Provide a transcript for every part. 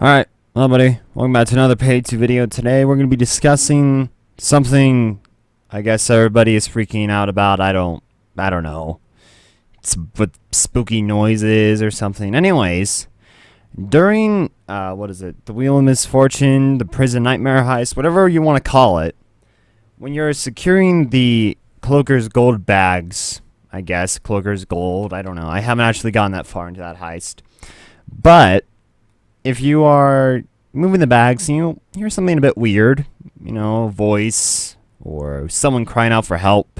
Alright, well buddy, welcome back to another Payday 2 video. Today we're going to be discussing something I guess everybody is freaking out about. I don't know. It's with spooky noises or something. Anyways, during, what is it? The Wheel of Misfortune, the Prison Nightmare Heist, whatever you want to call it. When you're securing the Cloaker's gold bags, I guess, Cloaker's gold, I don't know. I haven't actually gotten that far into that heist. But if you are moving the bags and you hear something a bit weird, you know, a voice or someone crying out for help,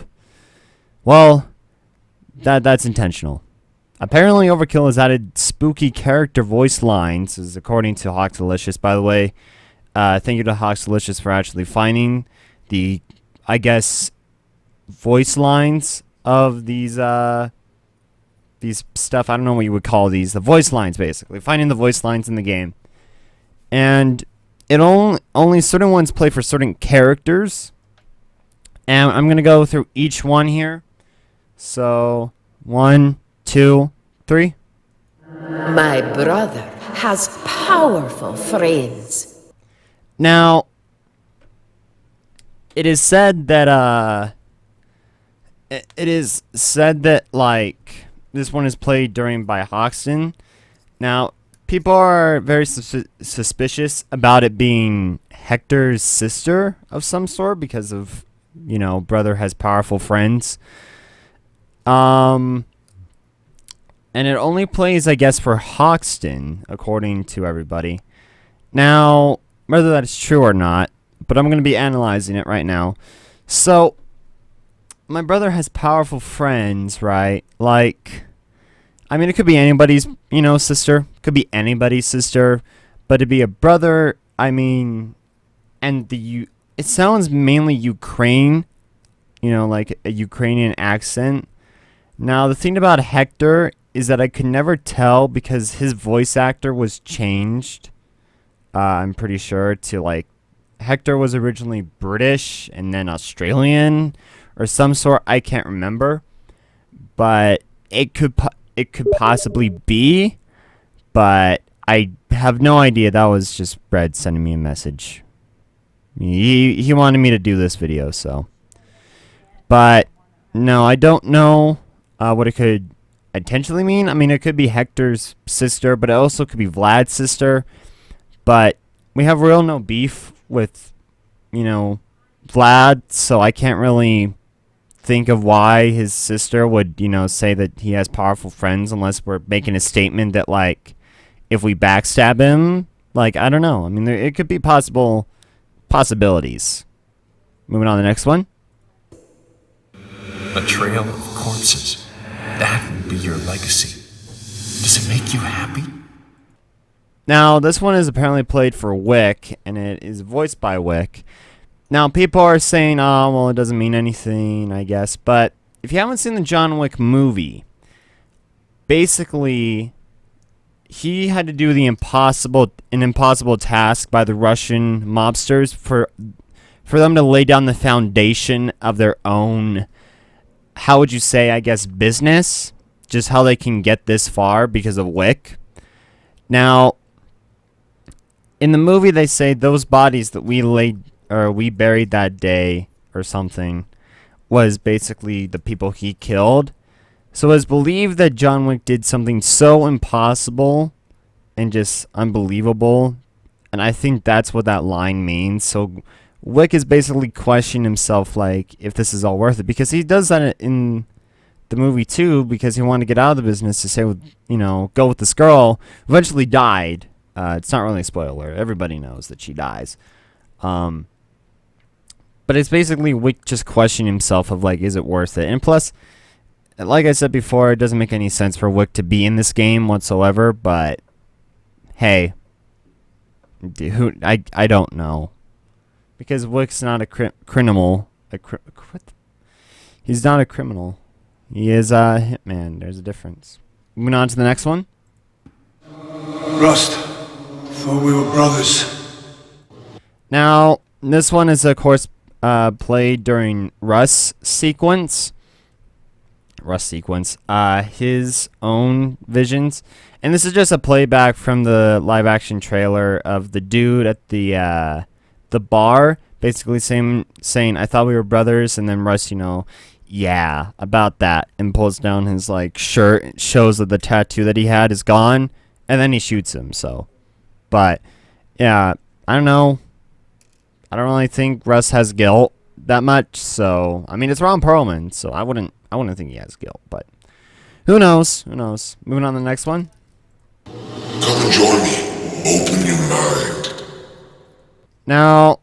well, that's intentional. Apparently, Overkill has added spooky character voice lines, as according to Hallucinations, by the way. Thank you to Hallucinations for actually finding the, I guess, voice lines of these stuff. I don't know what you would call these. The voice lines, basically. Finding the voice lines in the game. And it only certain ones play for certain characters. And I'm going to go through each one here. So, 1, 2, 3. My brother has powerful friends. Now, it is said that, like, this one is played by Hoxton. Now, people are very suspicious about it being Hector's sister of some sort because of, you know, brother has powerful friends. And it only plays, I guess, for Hoxton, according to everybody. Now, whether that's true or not, but I'm going to be analyzing it right now. So, my brother has powerful friends, right? Like, I mean, it could be anybody's, you know, sister. Could be anybody's sister. But to be a brother, I mean, and it sounds mainly Ukraine, you know, like a Ukrainian accent. Now, the thing about Hector is that I could never tell because his voice actor was changed, I'm pretty sure, to, like, Hector was originally British and then Australian or some sort. I can't remember, but it could possibly be, but I have no idea. That was just Brad sending me a message. He wanted me to do this video, so. But no, I don't know what it could intentionally mean. I mean, it could be Hector's sister, but it also could be Vlad's sister. But we have real no beef with, you know, Vlad, so I can't really think of why his sister would, you know, say that he has powerful friends unless we're making a statement that, like, if we backstab him, like, I don't know. I mean, it could be possibilities. Moving on to the next one. A trail of corpses. That will be your legacy. Does it make you happy? Now, this one is apparently played for Wick, and it is voiced by Wick. Now, people are saying, oh, well, it doesn't mean anything, I guess. But if you haven't seen the John Wick movie, basically, he had to do an impossible task by the Russian mobsters for them to lay down the foundation of their own, how would you say, I guess, business. Just how they can get this far because of Wick. Now, in the movie, they say those bodies that we buried that day or something was basically the people he killed. So it's believed that John Wick did something so impossible and just unbelievable. And I think that's what that line means. So Wick is basically questioning himself, like, if this is all worth it. Because he does that in the movie too, because he wanted to get out of the business to say, you know, go with this girl who eventually died. It's not really a spoiler. Everybody knows that she dies. But it's basically Wick just questioning himself of, like, is it worth it? And plus, like I said before, it doesn't make any sense for Wick to be in this game whatsoever. But, hey, I don't know. Because Wick's not a criminal. He's not a criminal. He is a hitman. There's a difference. Moving on to the next one. Rust. Thought we were brothers. Now, this one is, of course, played during Rust's sequence. His own visions. And this is just a playback from the live action trailer of the dude at the bar, basically saying, "I thought we were brothers," and then Russ, yeah, about that, and pulls down his like shirt, and shows that the tattoo that he had is gone, and then he shoots him. So, but yeah, I don't know. I don't really think Russ has guilt that much. So, I mean, it's Ron Perlman, so I wouldn't think he has guilt, but who knows? Who knows? Moving on to the next one. Come and join me. Open your mind. Now,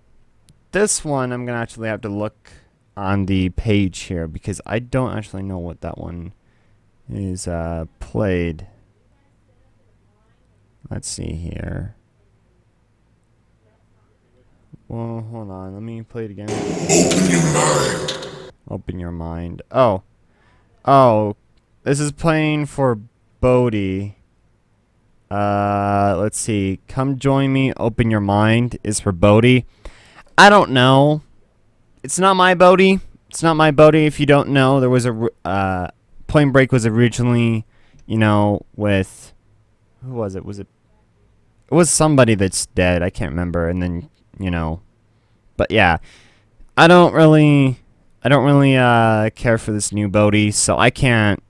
this one I'm going to actually have to look on the page here because I don't actually know what that one is played. Let's see here. Well, hold on. Let me play it again. Open your mind. Open your mind. Oh, this is playing for Bodhi. Let's see. Come join me. Open your mind is for Bodhi. I don't know. It's not my Bodhi. It's not my Bodhi. If you don't know, there was a Point Break was originally, with who was it? It was somebody that's dead. I can't remember. And then but yeah, I don't really care for this new Bodhi, so I can't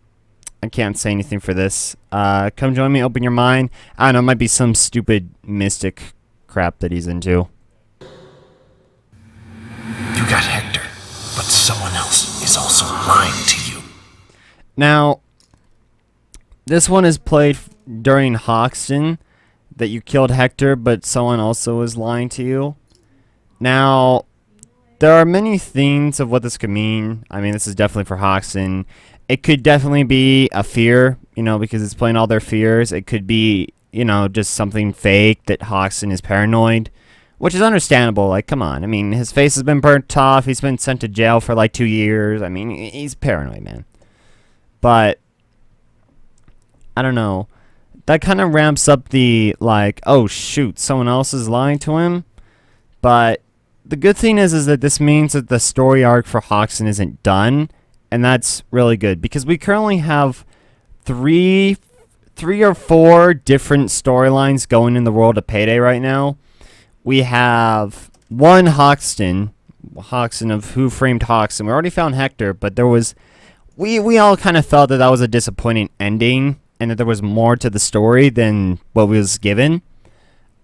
say anything for this. Come join me, open your mind. I don't know, it might be some stupid mystic crap that he's into. You got Hector, but someone else is also lying to you. Now, this one is played during Hoxton, that you killed Hector, but someone also is lying to you. Now, there are many themes of what this could mean. I mean, this is definitely for Hoxton. It could definitely be a fear, because it's playing all their fears. It could be, just something fake that Hoxton is paranoid, which is understandable. Like, come on. I mean, his face has been burnt off. He's been sent to jail for like 2 years. I mean, he's paranoid, man. But, I don't know. That kind of ramps up the, like, oh, shoot, someone else is lying to him. But the good thing is that this means that the story arc for Hoxton isn't done, and that's really good because we currently have three or four different storylines going in the world of Payday right now. We have one Hoxton of Who Framed Hoxton. We already found Hector, but there was we all kind of felt that was a disappointing ending and that there was more to the story than what was given.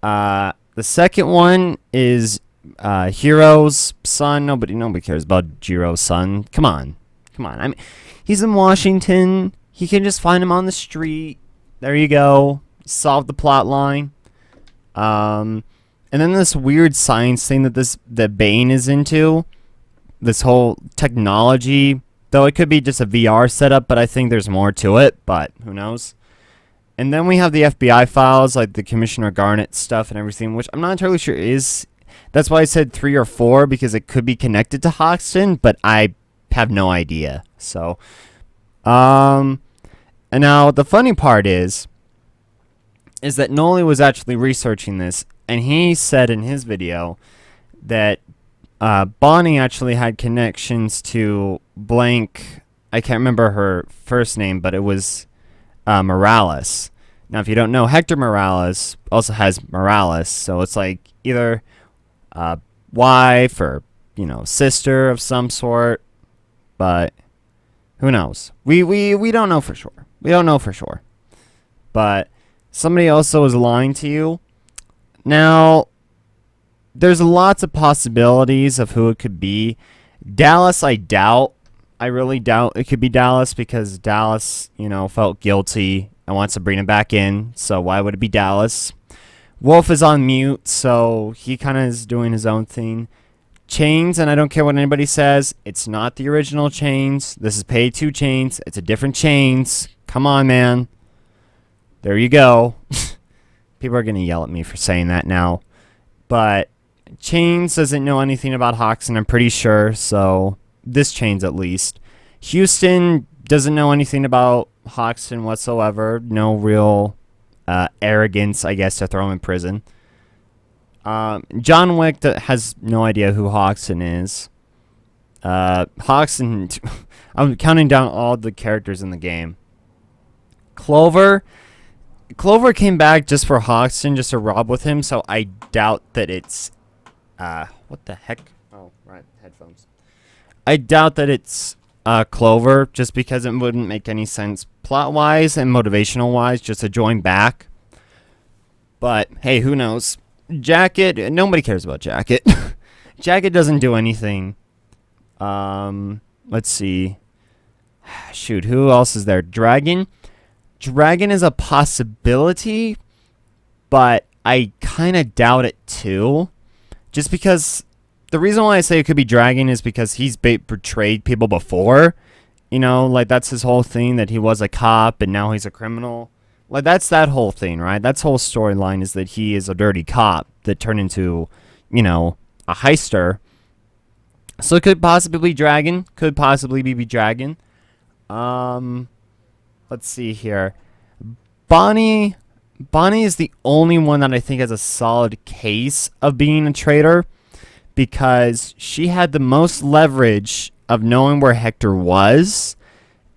The second one is Hero's son. Nobody cares about Jiro's son. Come on. I mean, he's in Washington. He can just find him on the street. There you go. Solve the plot line. And then this weird science thing that Bane is into. This whole technology. Though it could be just a VR setup, but I think there's more to it. But who knows? And then we have the FBI files, like the Commissioner Garnett stuff and everything, which I'm not entirely sure is. That's why I said 3 or 4, because it could be connected to Hoxton, but I have no idea. So, and now the funny part is that Noli was actually researching this, and he said in his video that Bonnie actually had connections to blank. I can't remember her first name, but it was Morales. Now, if you don't know, Hector Morales also has Morales, so it's like either wife or sister of some sort, but who knows? We don't know for sure. We don't know for sure. But somebody also is lying to you. Now, there's lots of possibilities of who it could be. Dallas, I doubt. I really doubt it could be Dallas because Dallas, felt guilty and wants to bring him back in. So why would it be Dallas? Wolf is on mute, so he kind of is doing his own thing. Chains, and I don't care what anybody says, it's not the original Chains. This is Payday 2 Chains. It's a different Chains. Come on, man. There you go. People are going to yell at me for saying that now. But Chains doesn't know anything about Hoxton, I'm pretty sure, so this Chains at least. Houston doesn't know anything about Hoxton whatsoever. No real arrogance, I guess, to throw him in prison. John Wick has no idea who Hoxton is. Hoxton, I'm counting down all the characters in the game. Clover, Clover came back just for Hoxton, just to rob with him, so I doubt that it's... what the heck? Oh, right, headphones. I doubt that it's Clover, just because it wouldn't make any sense plot-wise and motivational-wise just to join back. But, hey, who knows? Jacket, nobody cares about Jacket. Jacket doesn't do anything. Let's see. Shoot, who else is there? Dragon? Dragon is a possibility, but I kind of doubt it too. Just because the reason why I say it could be Dragon is because he's betrayed people before. You know, like that's his whole thing, that he was a cop and now he's a criminal. Like that's that whole thing, right? That's whole storyline is that he is a dirty cop that turned into, you know, a heister. So it could possibly be Dragon. Could possibly be Dragon. Let's see here. Bonnie is the only one that I think has a solid case of being a traitor, because she had the most leverage of knowing where Hector was,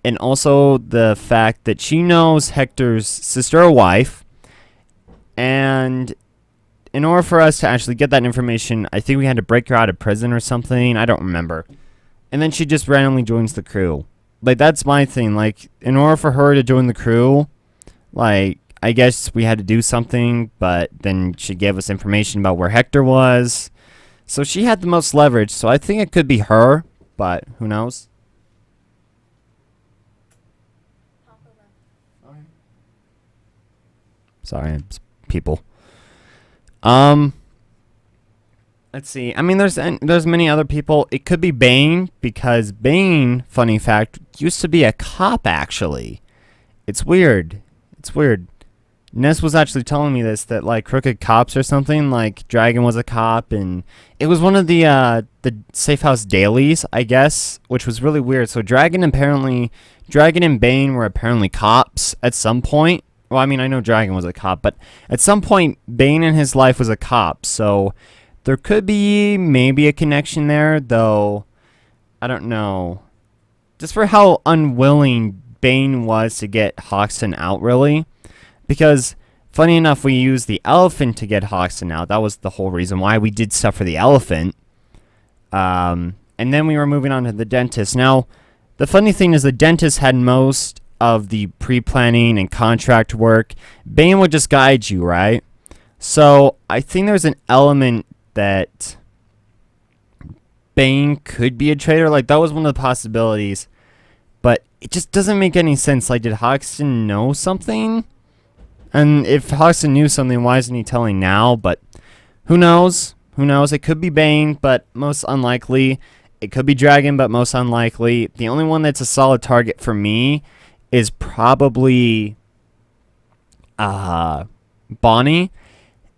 and also the fact that she knows Hector's sister or wife. And in order for us to actually get that information, I think we had to break her out of prison or something. I don't remember. And then she just randomly joins the crew. Like, that's my thing. Like, in order for her to join the crew, like, I guess we had to do something, but then she gave us information about where Hector was. So she had the most leverage, so I think it could be her, but who knows? Sorry, people. Let's see. I mean, there's many other people. It could be Bane, because Bane, funny fact, used to be a cop, actually. It's weird. It's weird. Ness was actually telling me this, that, like, crooked cops or something, like, Dragon was a cop, and it was one of the Safe House dailies, I guess, which was really weird. So Dragon and Bane were apparently cops at some point. Well, I mean, I know Dragon was a cop, but at some point, Bane in his life was a cop, so there could be maybe a connection there, though I don't know. Just for how unwilling Bane was to get Hoxton out, really. Because, funny enough, we used the elephant to get Hoxton out. That was the whole reason why we did stuff for the elephant. And then we were moving on to the dentist. Now, the funny thing is the dentist had most of the pre-planning and contract work. Bane would just guide you, right? So, I think there's an element that Bane could be a traitor. Like, that was one of the possibilities. But it just doesn't make any sense. Like, did Hoxton know something? And if Hoxton knew something, why isn't he telling now? But who knows? Who knows? It could be Bane, but most unlikely. It could be Dragon, but most unlikely. The only one that's a solid target for me is probably Bonnie.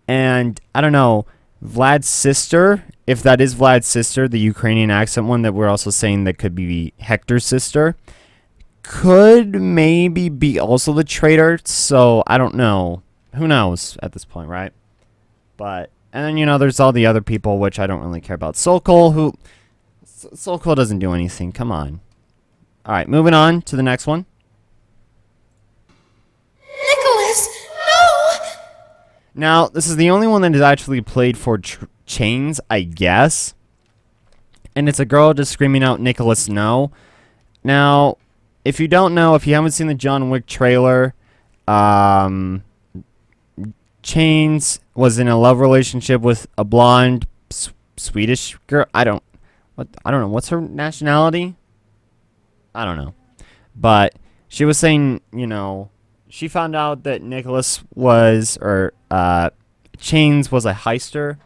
And I don't know, Vlad's sister, if that is Vlad's sister, the Ukrainian accent one that we're also saying that could be Hector's sister, could maybe be also the traitor. So I don't know. Who knows at this point, right? But, and then, you know, there's all the other people, which I don't really care about. Sokol doesn't do anything. Come on. All right, moving on to the next one. Nicholas, no! Now, this is the only one that is actually played for Chains, I guess. And it's a girl just screaming out, Nicholas, no. Now, if you don't know, if you haven't seen the John Wick trailer, Chains was in a love relationship with a blonde Swedish girl. I don't know. What's her nationality? I don't know. But she was saying, you know, she found out that Nicholas was, or Chains was a heister.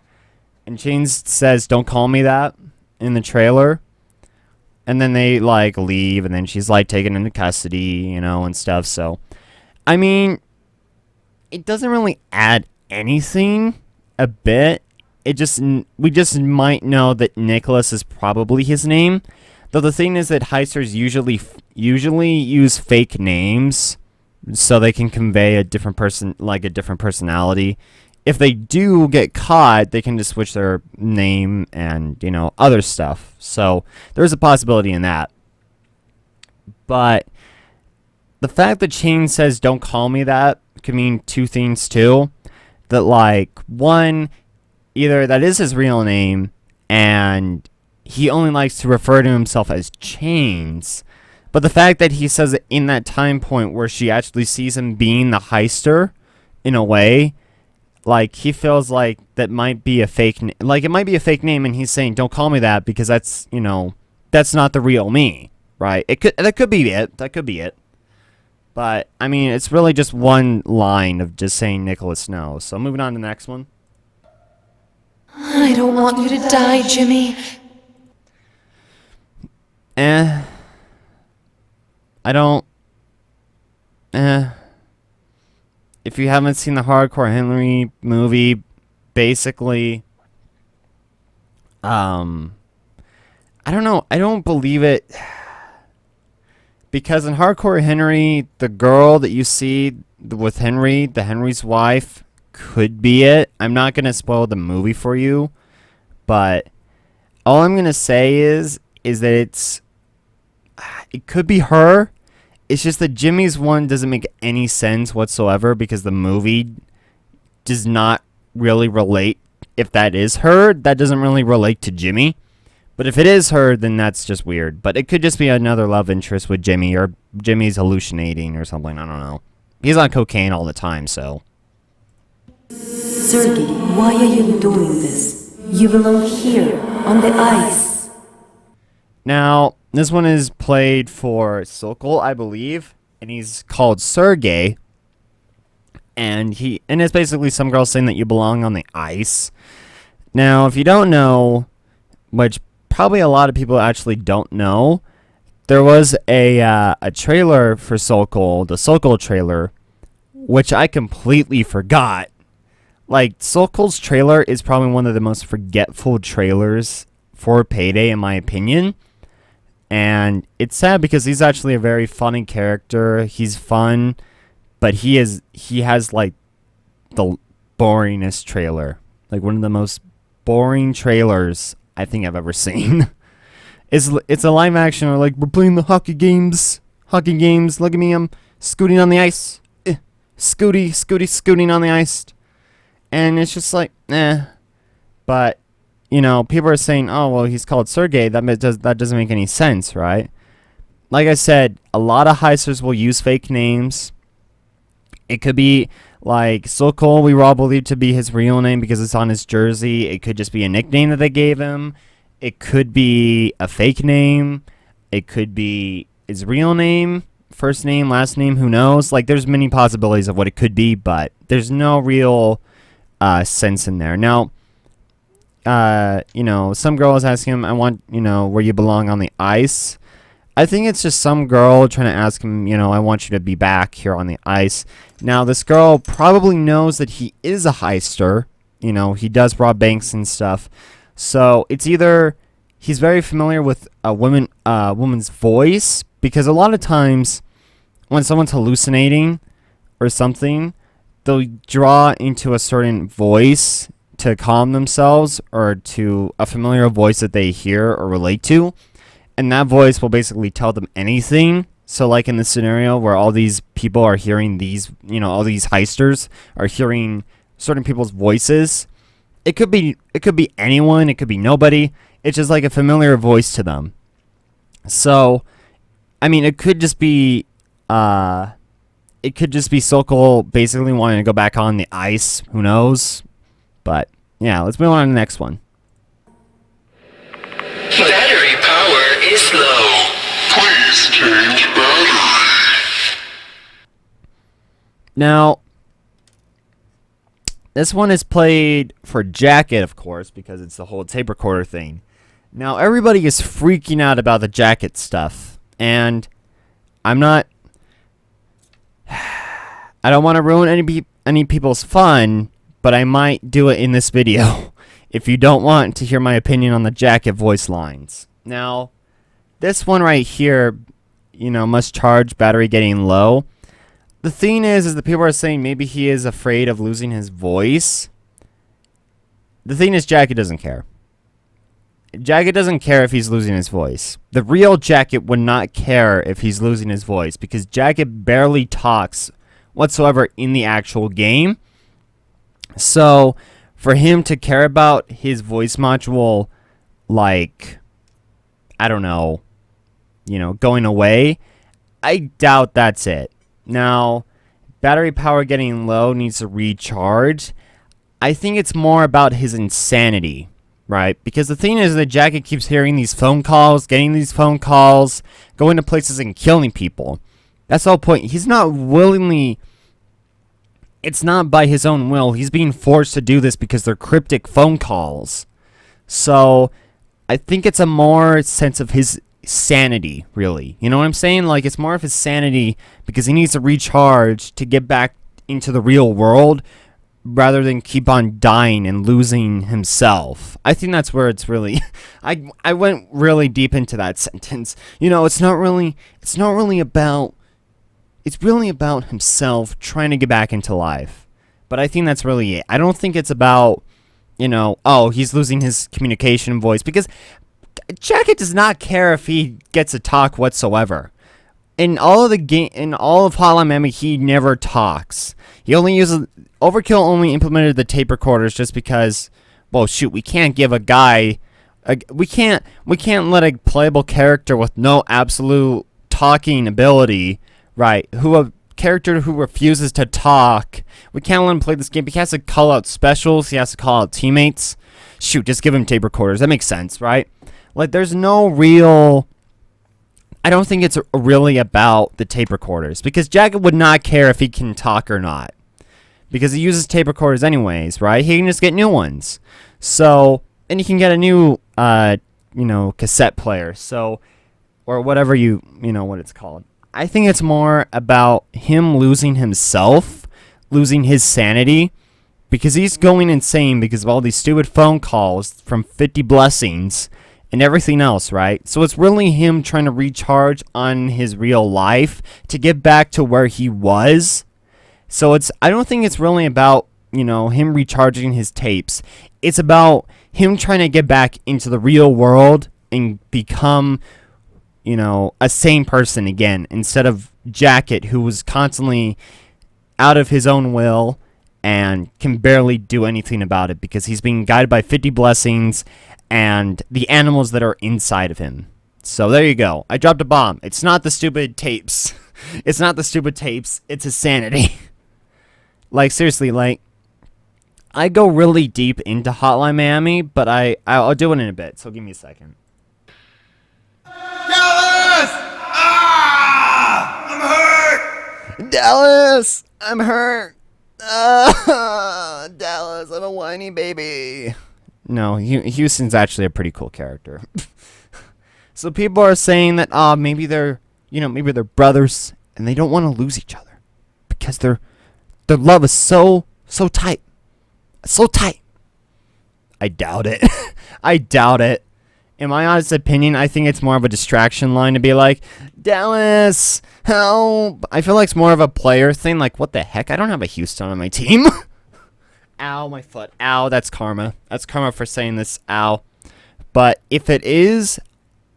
And Chains says, don't call me that in the trailer. And then they, like, leave, and then she's, like, taken into custody, you know, and stuff. So, I mean, it doesn't really add anything a bit. We just might know that Nicholas is probably his name. Though the thing is that heisters usually use fake names so they can convey a different person, like a different personality. If they do get caught, they can just switch their name and, you know, other stuff. So there's a possibility in that. But the fact that Chain says, don't call me that, could mean two things too. That, like, one, either that is his real name, and he only likes to refer to himself as Chains. But the fact that he says it in that time point where she actually sees him being the heister, in a way, like, he feels like that might be a fake like, it might be a fake name, and he's saying, don't call me that, because that's, you know, that's not the real me, right? That could be it. That could be it. But, I mean, it's really just one line of just saying Nicholas Snow. So, moving on to the next one. I don't want you to die, Jimmy. I don't... If you haven't seen the Hardcore Henry movie, basically... I don't know. I don't believe it. Because in Hardcore Henry, the girl that you see with Henry, Henry's wife, could be it. I'm not going to spoil the movie for you. But all I'm going to say is that it could be her. It's just that Jimmy's one doesn't make any sense whatsoever because the movie does not really relate. If that is her, that doesn't really relate to Jimmy. But if it is her, then that's just weird. But it could just be another love interest with Jimmy, or Jimmy's hallucinating or something. I don't know. He's on cocaine all the time, so. Sergey, why are you doing this? You belong here, on the ice. Now, this one is played for Sokol, I believe, and he's called Sergey. And it's basically some girl saying that you belong on the ice. Now, if you don't know, which probably a lot of people actually don't know, there was a trailer for Sokol, the Sokol trailer, which I completely forgot. Like, Sokol's trailer is probably one of the most forgetful trailers for Payday, in my opinion. And it's sad because he's actually a very funny character. He's fun, but he has like the boringest trailer. Like one of the most boring trailers I think I've ever seen. It's a live action, or like, we're playing the hockey games. Look at me, I'm scooting on the ice. Scooting on the ice. And it's just like, But, you know, people are saying, oh, well, he's called Sergey. That doesn't make any sense, right? Like I said, a lot of heisters will use fake names. It could be like Sokol, we all believe to be his real name because it's on his jersey. It could just be a nickname that they gave him. It could be a fake name. It could be his real name, first name, last name, who knows? Like, there's many possibilities of what it could be, but there's no real sense in there. Now, you know, some girl is asking him, I want, you know, where you belong on the ice. I think it's just some girl trying to ask him, you know, I want you to be back here on the ice. Now, this girl probably knows that he is a heister. You know, he does rob banks and stuff. So it's either he's very familiar with a woman's voice, because a lot of times when someone's hallucinating or something, they'll draw into a certain voice to calm themselves, or to a familiar voice that they hear or relate to. And that voice will basically tell them anything. So like in the scenario where all these people are hearing these, you know, all these heisters are hearing certain people's voices. It could be anyone, it could be nobody. It's just like a familiar voice to them. So, I mean, it could just be Sokol basically wanting to go back on the ice. Who knows? But yeah, let's move on to the next one. Battery power is low. Please change battery. Now, this one is played for Jacket, of course, because it's the whole tape recorder thing. Now, everybody is freaking out about the Jacket stuff, and I'm not... I don't want to ruin any people's fun, but I might do it in this video if you don't want to hear my opinion on the Jacket voice lines. Now, this one right here, you know, must charge, battery getting low. The thing is that people are saying maybe he is afraid of losing his voice. The thing is, Jacket doesn't care. Jacket doesn't care if he's losing his voice. The real Jacket would not care if he's losing his voice, because Jacket barely talks whatsoever in the actual game. So for him to care about his voice module, like, I don't know, going away, I doubt that's it. Now, battery power getting low, needs to recharge. I think it's more about his insanity, right? Because the thing is that Jacket keeps hearing these phone calls, getting these phone calls, going to places and killing people. That's the whole point. He's not willingly... It's not by his own will. He's being forced to do this because they're cryptic phone calls. So, I think it's a more sense of his sanity, really. You know what I'm saying? Like, it's more of his sanity because he needs to recharge to get back into the real world rather than keep on dying and losing himself. I think that's where it's really... I went really deep into that sentence. It's really about himself trying to get back into life. But I think that's really it. I don't think it's about, he's losing his communication voice. Because Jacket does not care if he gets a talk whatsoever. In all of Hotline Miami, he never talks. He only uses... Overkill only implemented the tape recorders just because, well, shoot, we can't give a guy... we can't let a playable character with no absolute talking ability... Right, a character who refuses to talk. We can't let him play this game. He has to call out specials. He has to call out teammates. Shoot, just give him tape recorders. That makes sense, right? Like, there's no real... I don't think it's really about the tape recorders. Because Jacket would not care if he can talk or not. Because he uses tape recorders anyways, right? He can just get new ones. So, and you can get a new, cassette player. So, or whatever what it's called. I think it's more about him losing himself, losing his sanity, because he's going insane because of all these stupid phone calls from 50 blessings and everything else, right? So it's really him trying to recharge on his real life to get back to where he was. So I don't think it's really about, him recharging his tapes. It's about him trying to get back into the real world and become... a sane person again, instead of Jacket, who was constantly out of his own will and can barely do anything about it because he's being guided by 50 blessings and the animals that are inside of him. So there you go. I dropped a bomb. It's not the stupid tapes. It's not the stupid tapes. It's his sanity. Like, seriously, like, I go really deep into Hotline Miami, but I'll do it in a bit, so give me a second. Dallas! I'm hurt! Dallas, I'm a whiny baby. No, Houston's actually a pretty cool character. So people are saying that, maybe they're brothers, and they don't want to lose each other. Because their love is so tight. So tight. I doubt it. I doubt it. In my honest opinion, I think it's more of a distraction line to be like, Dallas, help. I feel like it's more of a player thing. Like, what the heck? I don't have a Houston on my team. Ow, my foot. Ow, that's karma. That's karma for saying this. Ow. But if it is,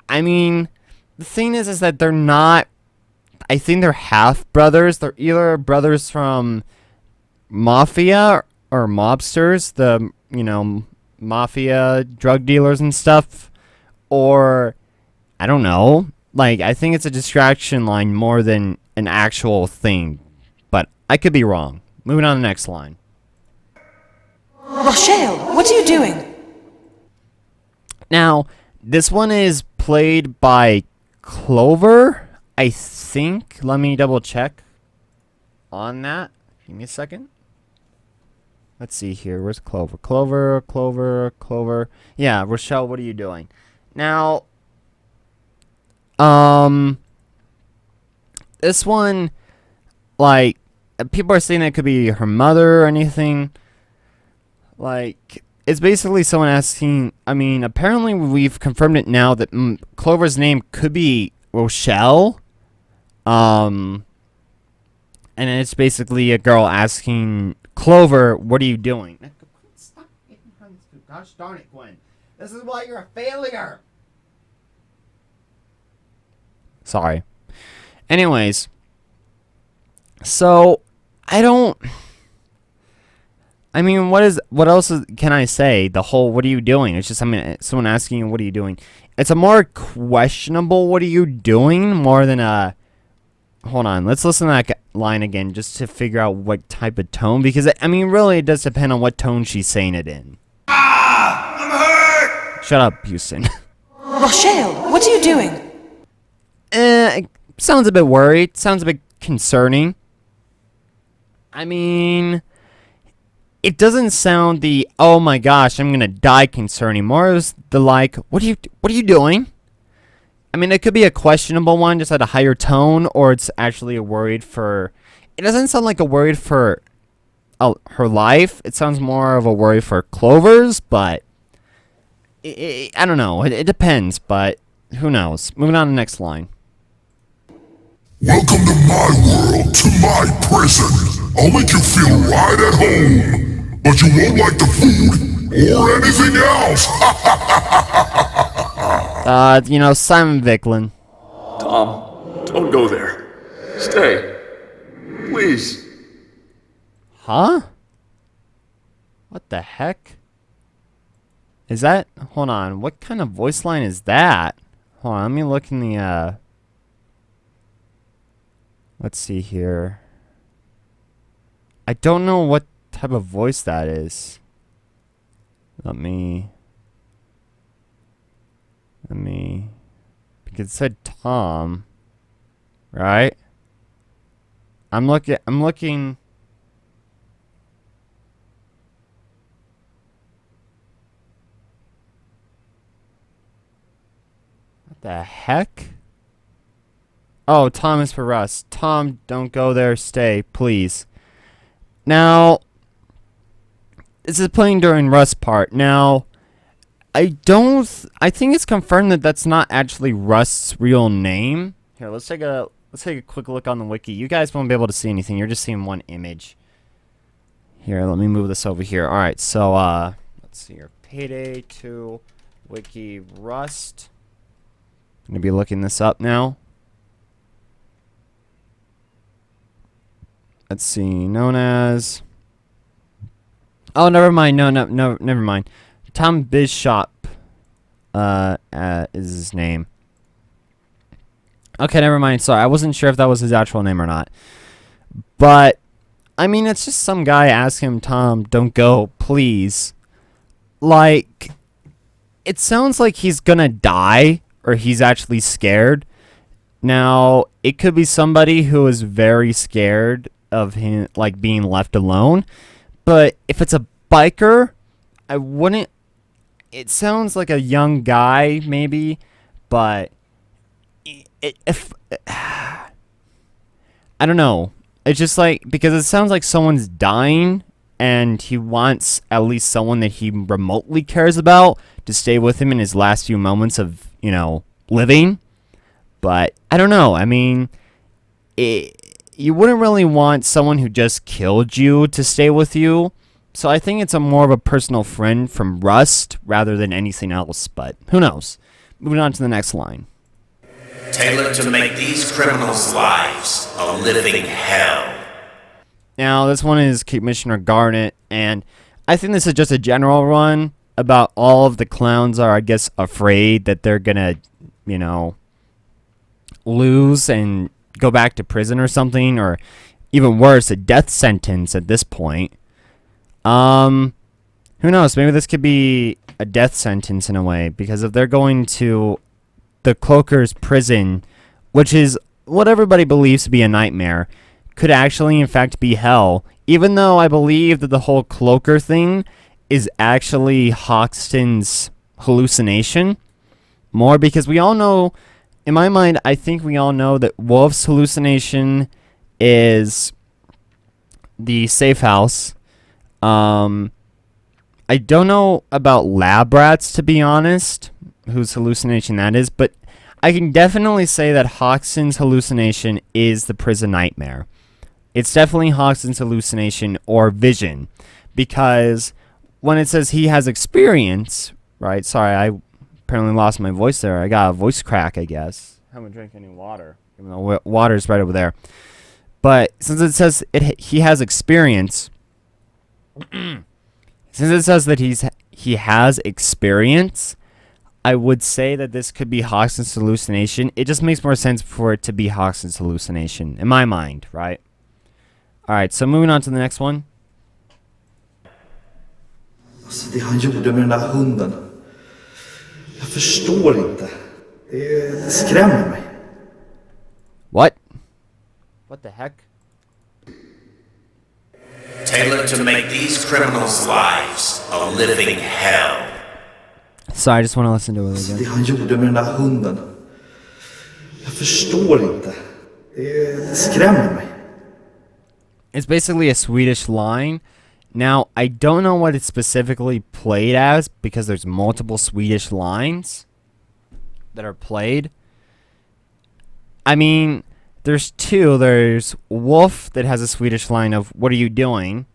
I mean, the thing is that they're not, I think they're half brothers. They're either brothers from Mafia or mobsters, the, Mafia drug dealers and stuff. Or, I don't know. Like, I think it's a distraction line more than an actual thing. But I could be wrong. Moving on to the next line. Rochelle, what are you doing? Now, this one is played by Clover, I think. Let me double check on that. Give me a second. Let's see here. Where's Clover? Clover. Yeah, Rochelle, what are you doing? Now, this one, like, people are saying that it could be her mother or anything. Like, it's basically someone asking, I mean, apparently we've confirmed it now that Clover's name could be Rochelle. And it's basically a girl asking Clover, what are you doing? Stop getting behind this. Gosh darn it, Gwen. This is why you're a failure. Sorry. Anyways, so I don't. I mean, what else can I say? The whole "what are you doing?" It's just someone asking you, "What are you doing?" It's a more questionable "what are you doing?" more than a. Hold on, let's listen to that line again just to figure out what type of tone, because I mean, really, it does depend on what tone she's saying it in. I'm hurt! Shut up, Houston. Rochelle, what are you doing? It sounds a bit worried. Sounds a bit concerning. I mean, it doesn't sound the "oh my gosh, I'm gonna die" concerning. More is the like, what are you doing? I mean, it could be a questionable one, just at a higher tone, or it's actually a worried for. It doesn't sound like a worried for her life. It sounds more of a worry for Clover's, but I don't know. It depends, but who knows? Moving on to the next line. Welcome to my world, to my prison. I'll make you feel right at home. But you won't like the food or anything else. Simon Vicklin. Tom, don't go there. Stay. Please. Huh? What the heck? Is that... Hold on. What kind of voice line is that? Hold on. Let me look in the, Let's see here. I don't know what type of voice that is. Let me... Because it said Tom. Right? I'm looking... What the heck? Oh, Tom is for Russ. Tom, don't go there. Stay, please. Now, this is playing during Russ' part. Now, I think it's confirmed that that's not actually Rust's real name. Here, let's take a quick look on the wiki. You guys won't be able to see anything. You're just seeing one image. Here, let me move this over here. All right, so let's see here. Payday 2 wiki Rust. I'm gonna be looking this up now. Let's see. Known as. Oh, never mind. No, never mind. Tom Bishop is his name. Okay, never mind. Sorry, I wasn't sure if that was his actual name or not. But, I mean, it's just some guy asking him, Tom, don't go, please. Like, it sounds like he's gonna die, or he's actually scared. Now, it could be somebody who is very scared of him, like, being left alone. But if it's a biker, I wouldn't... It sounds like a young guy, maybe, but if I don't know. It's just like, because it sounds like someone's dying, and he wants at least someone that he remotely cares about to stay with him in his last few moments of, living. But I don't know. I mean, you wouldn't really want someone who just killed you to stay with you. So I think it's more of a personal friend from Rust rather than anything else, but who knows? Moving on to the next line. Tailored to make these criminals' lives a living hell. Now, this one is Commissioner Garnet, and I think this is just a general run about all of the clowns are, I guess, afraid that they're gonna, lose and go back to prison or something, or even worse, a death sentence at this point. Who knows? Maybe this could be a death sentence in a way, because if they're going to the Cloaker's prison, which is what everybody believes to be a nightmare, could actually in fact be hell, even though I believe that the whole Cloaker thing is actually Hoxton's hallucination. More because we all know, in my mind, I think we all know that Wolf's hallucination is the safe house. I don't know about Lab Rats, to be honest, whose hallucination that is, but I can definitely say that Hoxton's hallucination is the prison nightmare. It's definitely Hoxton's hallucination or vision, because when it says he has experience, right? Sorry, I apparently lost my voice there. I got a voice crack, I guess. I haven't drank any water, even though water's right over there. But since it says he has experience, since it says that he has experience, I would say that this could be Hoxton's hallucination. It just makes more sense for it to be Hoxton's hallucination, in my mind, right? Alright, so moving on to the next one. Alltså det han gjorde med den där hunden. Jag förstår inte. Det skrämmer mig. What? What the heck? Tailored to make these criminals' lives a living hell. Sorry, I just want to listen to it Det again. han gjorde med den där hunden. Jag förstår inte. Det skrämmer mig. It's basically a Swedish line. Now, I don't know what it's specifically played as because there's multiple Swedish lines that are played. I mean, there's two. There's Wolf that has a Swedish line of "What are you doing?"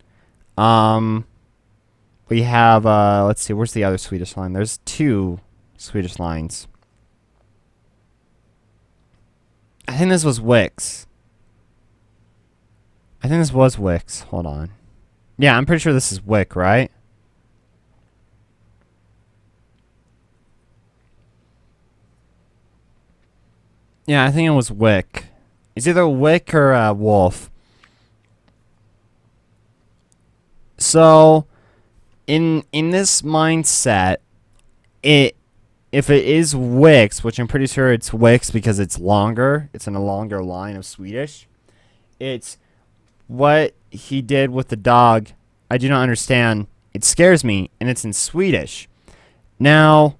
We have let's see, where's the other Swedish line? There's two Swedish lines. I think this was Wix. I think this was Wix. Hold on. Yeah, I'm pretty sure this is Wick, right? Yeah, I think it was Wick. It's either Wick or Wolf. So, in this mindset, if it is Wix, which I'm pretty sure it's Wix because it's longer, it's in a longer line of Swedish. It's what he did with the dog. I do not understand. It scares me, and it's in Swedish. Now,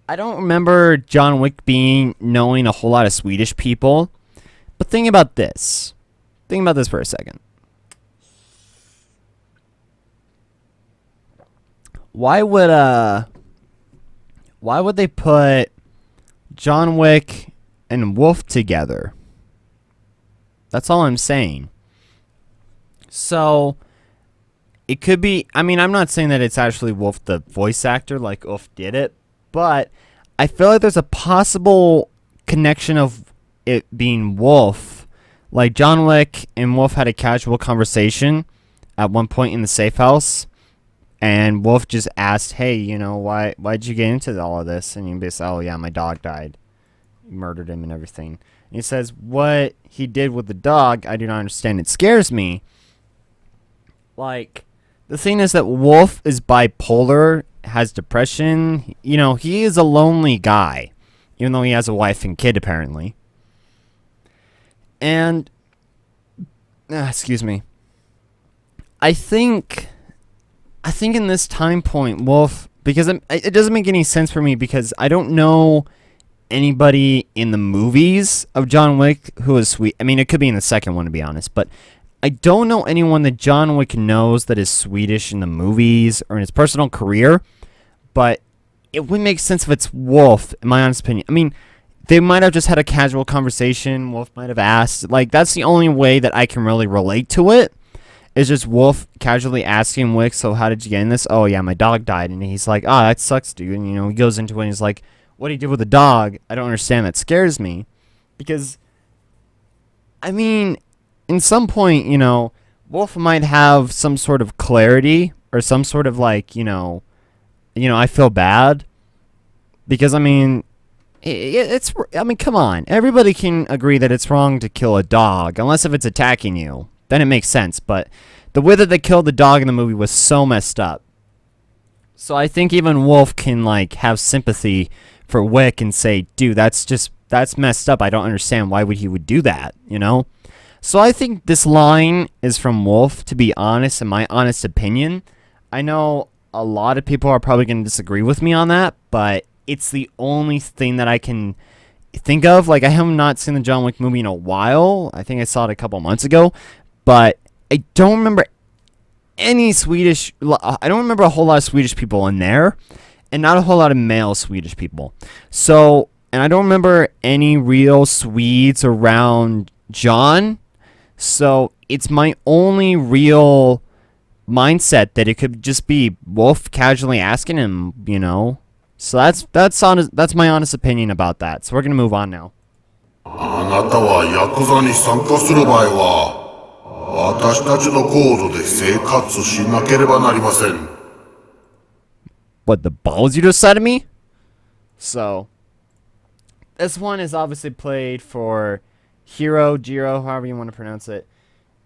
I don't remember John Wick knowing a whole lot of Swedish people, but think about this. Think about this for a second. Why would they put John Wick and Wolf together? That's all I'm saying. So, it could be, I mean, I'm not saying that it's actually Wolf the voice actor, like Wolf did it, but I feel like there's a possible connection of it being Wolf. Like, John Wick and Wolf had a casual conversation at one point in the safe house, and Wolf just asked, hey, you know, why'd you get into all of this? And you say, oh yeah, my dog died. Murdered him and everything. And he says, what he did with the dog, I do not understand. It scares me. Like, the thing is that Wolf is bipolar, has depression. You know, he is a lonely guy, even though he has a wife and kid, apparently. And, excuse me. I think in this time point, Wolf, because it doesn't make any sense for me because I don't know anybody in the movies of John Wick who is sweet. I mean, it could be in the second one, to be honest, but I don't know anyone that John Wick knows that is Swedish in the movies or in his personal career, but it would make sense if it's Wolf, in my honest opinion. I mean, they might have just had a casual conversation. Wolf might have asked. Like, that's the only way that I can really relate to it, is just Wolf casually asking Wick, so how did you get in this? Oh, yeah, my dog died. And he's like, oh, that sucks, dude. And, you know, he goes into it and he's like, what he did with the dog, I don't understand. That scares me. Because, I mean, in some point, you know, Wolf might have some sort of clarity or some sort of like, you know, I feel bad. Because, I mean, I mean, come on. Everybody can agree that it's wrong to kill a dog, unless if it's attacking you. Then it makes sense. But the way that they killed the dog in the movie was so messed up. So I think even Wolf can, like, have sympathy for Wick and say, dude, that's messed up. I don't understand why he would do that, you know? So I think this line is from Wolf, to be honest, in my honest opinion. I know a lot of people are probably going to disagree with me on that, but it's the only thing that I can think of. Like, I have not seen the John Wick movie in a while. I think I saw it a couple months ago, but I don't remember any Swedish. I don't remember a whole lot of Swedish people in there, and not a whole lot of male Swedish people. So, and I don't remember any real Swedes around John. So it's my only real mindset that it could just be Wolf casually asking him, you know. So that's my honest opinion about that. So we're gonna move on now. あなたはヤクザに参加する場合は、私たちのコードで生活しなければなりません。What, the balls you just said to me? So, this one is obviously played for Jiro, however you want to pronounce it.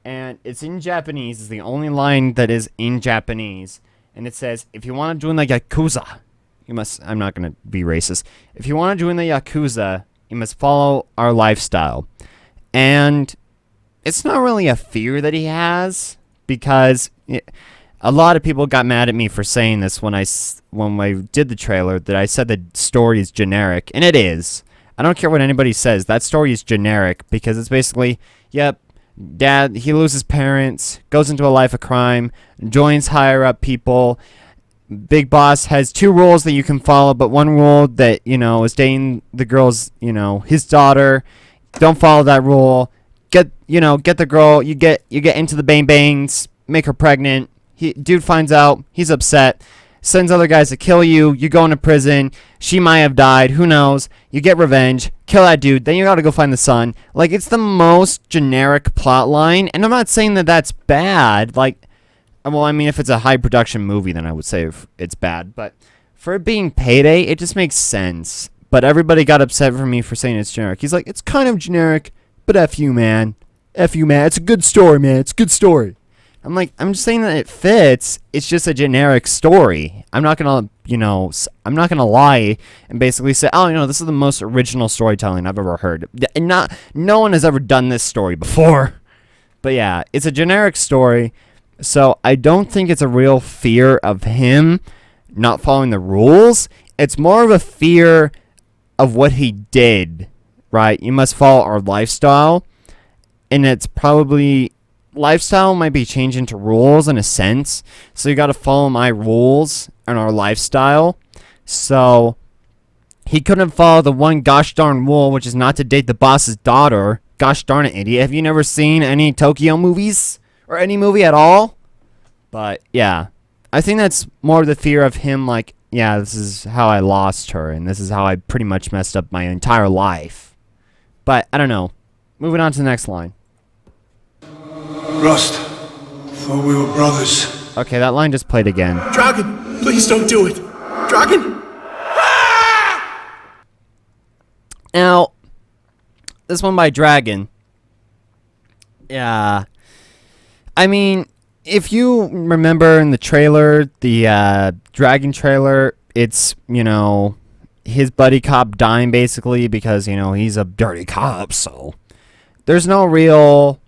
And it's in Japanese. It's the only line that is in Japanese. And it says, if you want to join the Yakuza, you must, I'm not going to be racist. If you want to join the Yakuza, you must follow our lifestyle. And it's not really a fear that he has, because a lot of people got mad at me for saying this when I did the trailer, that I said the story is generic, and it is. I don't care what anybody says, that story is generic, because it's basically, yep, dad, he loses parents, goes into a life of crime, joins higher up people. Big Boss has 2 rules that you can follow, but one rule that, is dating the girl's, his daughter. Don't follow that rule. Get the girl, you get into the bangs, make her pregnant. Dude finds out, he's upset, sends other guys to kill you, you go into prison, she might have died, who knows, you get revenge, kill that dude, then you gotta go find the son. Like, it's the most generic plot line, and I'm not saying that that's bad, like, well, I mean, if it's a high production movie, then I would say it's bad, but for it being Payday, it just makes sense. But everybody got upset for me for saying it's generic. He's like, it's kind of generic, but F you, man. F you, man. It's a good story, man. It's a good story. I'm like, I'm just saying that it fits. It's just a generic story. I'm not gonna, I'm not gonna lie and basically say, oh, this is the most original storytelling I've ever heard. And no one has ever done this story before. But yeah, it's a generic story. So I don't think it's a real fear of him not following the rules. It's more of a fear of what he did, right? You must follow our lifestyle. And it's probably, lifestyle might be changing to rules in a sense. So you got to follow my rules and our lifestyle. So he couldn't follow the one gosh darn rule, which is not to date the boss's daughter. Gosh darn it, idiot. Have you never seen any Tokyo movies? Or any movie at all? But, yeah. I think that's more of the fear of him, like, yeah, this is how I lost her, and this is how I pretty much messed up my entire life. But, I don't know. Moving on to the next line. Rust, thought we were brothers. Okay, that line just played again. Dragon, please don't do it. Dragon! Now, this one by Dragon. Yeah. I mean, if you remember in the trailer, the Dragon trailer, it's, his buddy cop dying basically because, he's a dirty cop, so there's no real,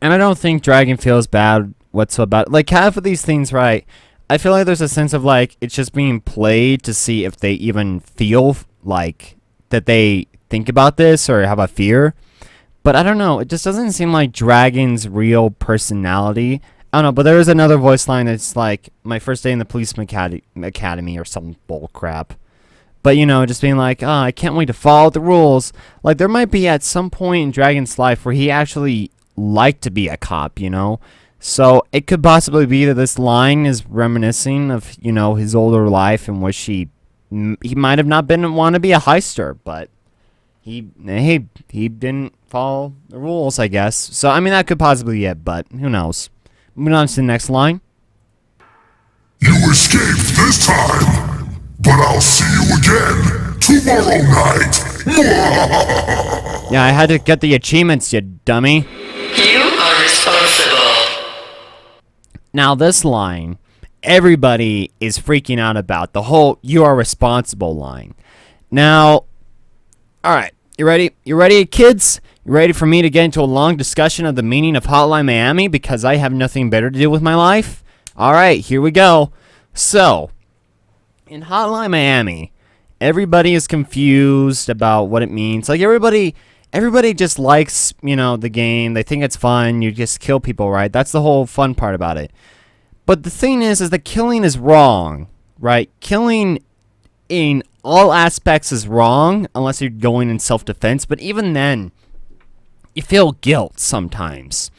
and I don't think Dragon feels bad whatsoever. Like, half of these things, right, I feel like there's a sense of, like, it's just being played to see if they even feel like that they think about this or have a fear. But I don't know, it just doesn't seem like Dragon's real personality. I don't know, but there is another voice line that's like, my first day in the police academy or some bull crap. But, just being like, oh, I can't wait to follow the rules. Like, there might be at some point in Dragon's life where he actually liked to be a cop, So, it could possibly be that this line is reminiscing of, his older life in which he might have not want to be a heister, but he didn't follow the rules, I guess. So, I mean, that could possibly be it, but who knows. Moving on to the next line. You escaped this time, but I'll see you again tomorrow night. Yeah, I had to get the achievements, you dummy. You are responsible. Now, this line, everybody is freaking out about the whole "you are responsible" line. Now, alright, you ready? You ready, kids? You ready for me to get into a long discussion of the meaning of Hotline Miami because I have nothing better to do with my life? Alright, here we go. So, in Hotline Miami, everybody is confused about what it means. Like, everybody just likes, the game. They think it's fun. You just kill people, right? That's the whole fun part about it. But the thing is that killing is wrong, right? Killing in all aspects is wrong unless you're going in self-defense. But even then, you feel guilt sometimes.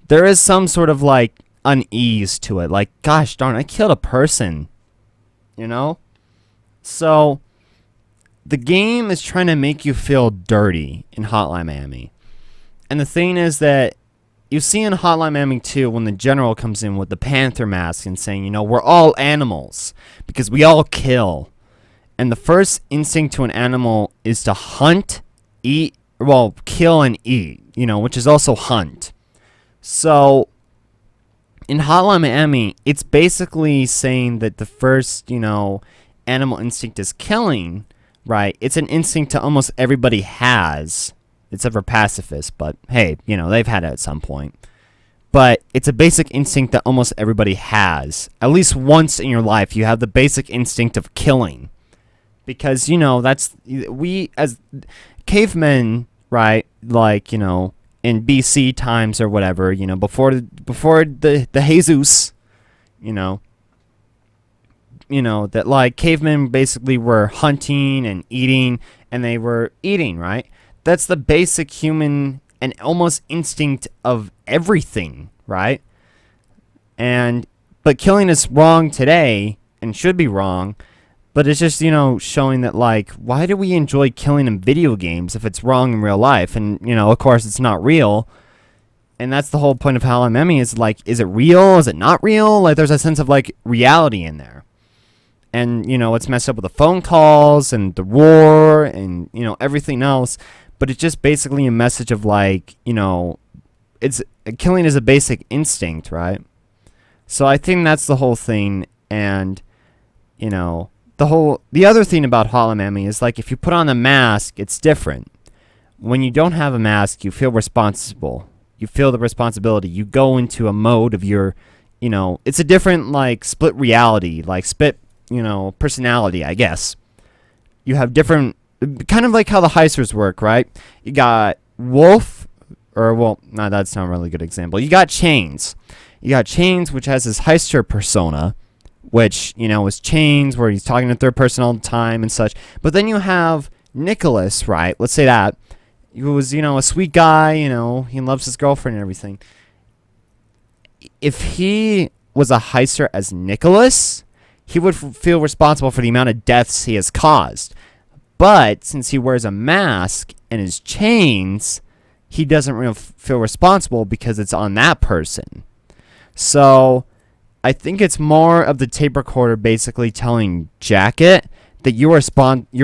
There is some sort of, like, unease to it. Like, gosh darn, I killed a person. So, the game is trying to make you feel dirty in Hotline Miami. And the thing is that you see in Hotline Miami 2 when the general comes in with the panther mask and saying, you know, we're all animals because we all kill. And the first instinct to an animal is to hunt, eat, well, kill and eat, you know, which is also hunt. So in Hotline Miami, it's basically saying that the first, you know, animal instinct is killing, right? It's an instinct to almost everybody has, except for pacifists, but hey, you know, they've had it at some point. But it's a basic instinct that almost everybody has. At least once in your life, you have the basic instinct of killing. Because, you know, we as cavemen, right, like, you know, in BC times or whatever, you know, before the Jesus, you know, that like cavemen basically were hunting and eating, and they were eating, right? That's the basic human and almost instinct of everything, right? But killing is wrong today and should be wrong, but it's just, you know, showing that, like, why do we enjoy killing in video games if it's wrong in real life? And, you know, of course, it's not real. And that's the whole point of Hallow Memmy is, like, is it real? Is it not real? Like, there's a sense of, like, reality in there. And, you know, it's messed up with the phone calls and the war and, you know, everything else. But it's just basically a message of, like, you know, killing is a basic instinct, right? So I think that's the whole thing. And, you know, the other thing about Hotline Miami is, like, if you put on a mask, it's different. When you don't have a mask, you feel responsible. You feel the responsibility. You go into a mode of your, you know, it's a different, like, split reality, like, split, you know, personality, I guess. You have different, kind of like how the heisters work, right? You got Wolf, or, well, no, that's not a really good example. You got Chains. You got Chains, which has this heister persona, which, you know, is Chains, where he's talking in third person all the time and such. But then you have Nicholas, right? Let's say that. He was, you know, a sweet guy, you know, he loves his girlfriend and everything. If he was a heister as Nicholas, he would feel responsible for the amount of deaths he has caused. But since he wears a mask and his chains, he doesn't really feel responsible because it's on that person. So I think it's more of the tape recorder basically telling Jacket that you're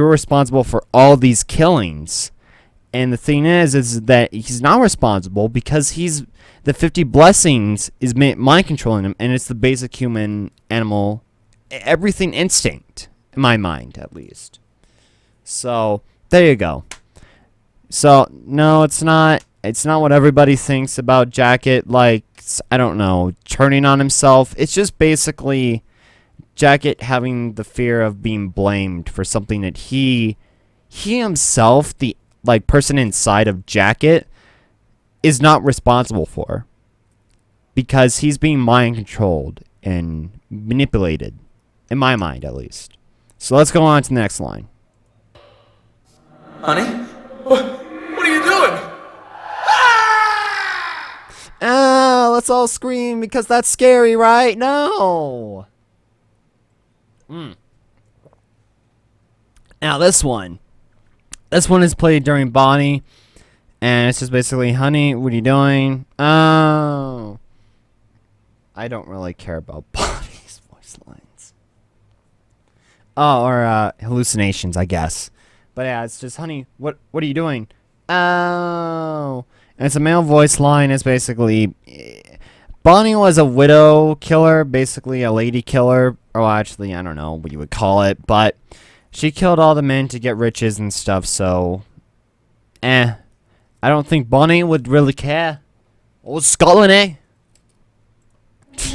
responsible for all these killings. And the thing is that he's not responsible because the 50 blessings is mind controlling him, and it's the basic human animal, everything instinct, in my mind at least. So there you go. So no, it's not what everybody thinks about Jacket, like, I don't know, turning on himself. It's just basically Jacket having the fear of being blamed for something that he himself, the, like, person inside of Jacket, is not responsible for, because he's being mind controlled and manipulated, in my mind at least. So let's go on to the next line. Honey? What are you doing? Let's all scream because that's scary, right? No. Now this one is played during Bonnie, and it's just basically, honey, what are you doing? Oh. I don't really care about Bonnie's voice lines. Oh, or hallucinations, I guess. But yeah, it's just, honey, what are you doing? Oh. And it's a male voice line. It's basically, Bonnie was a widow killer, basically a lady killer. Or actually, I don't know what you would call it, but she killed all the men to get riches and stuff, so, I don't think Bonnie would really care. Old Scotland, eh?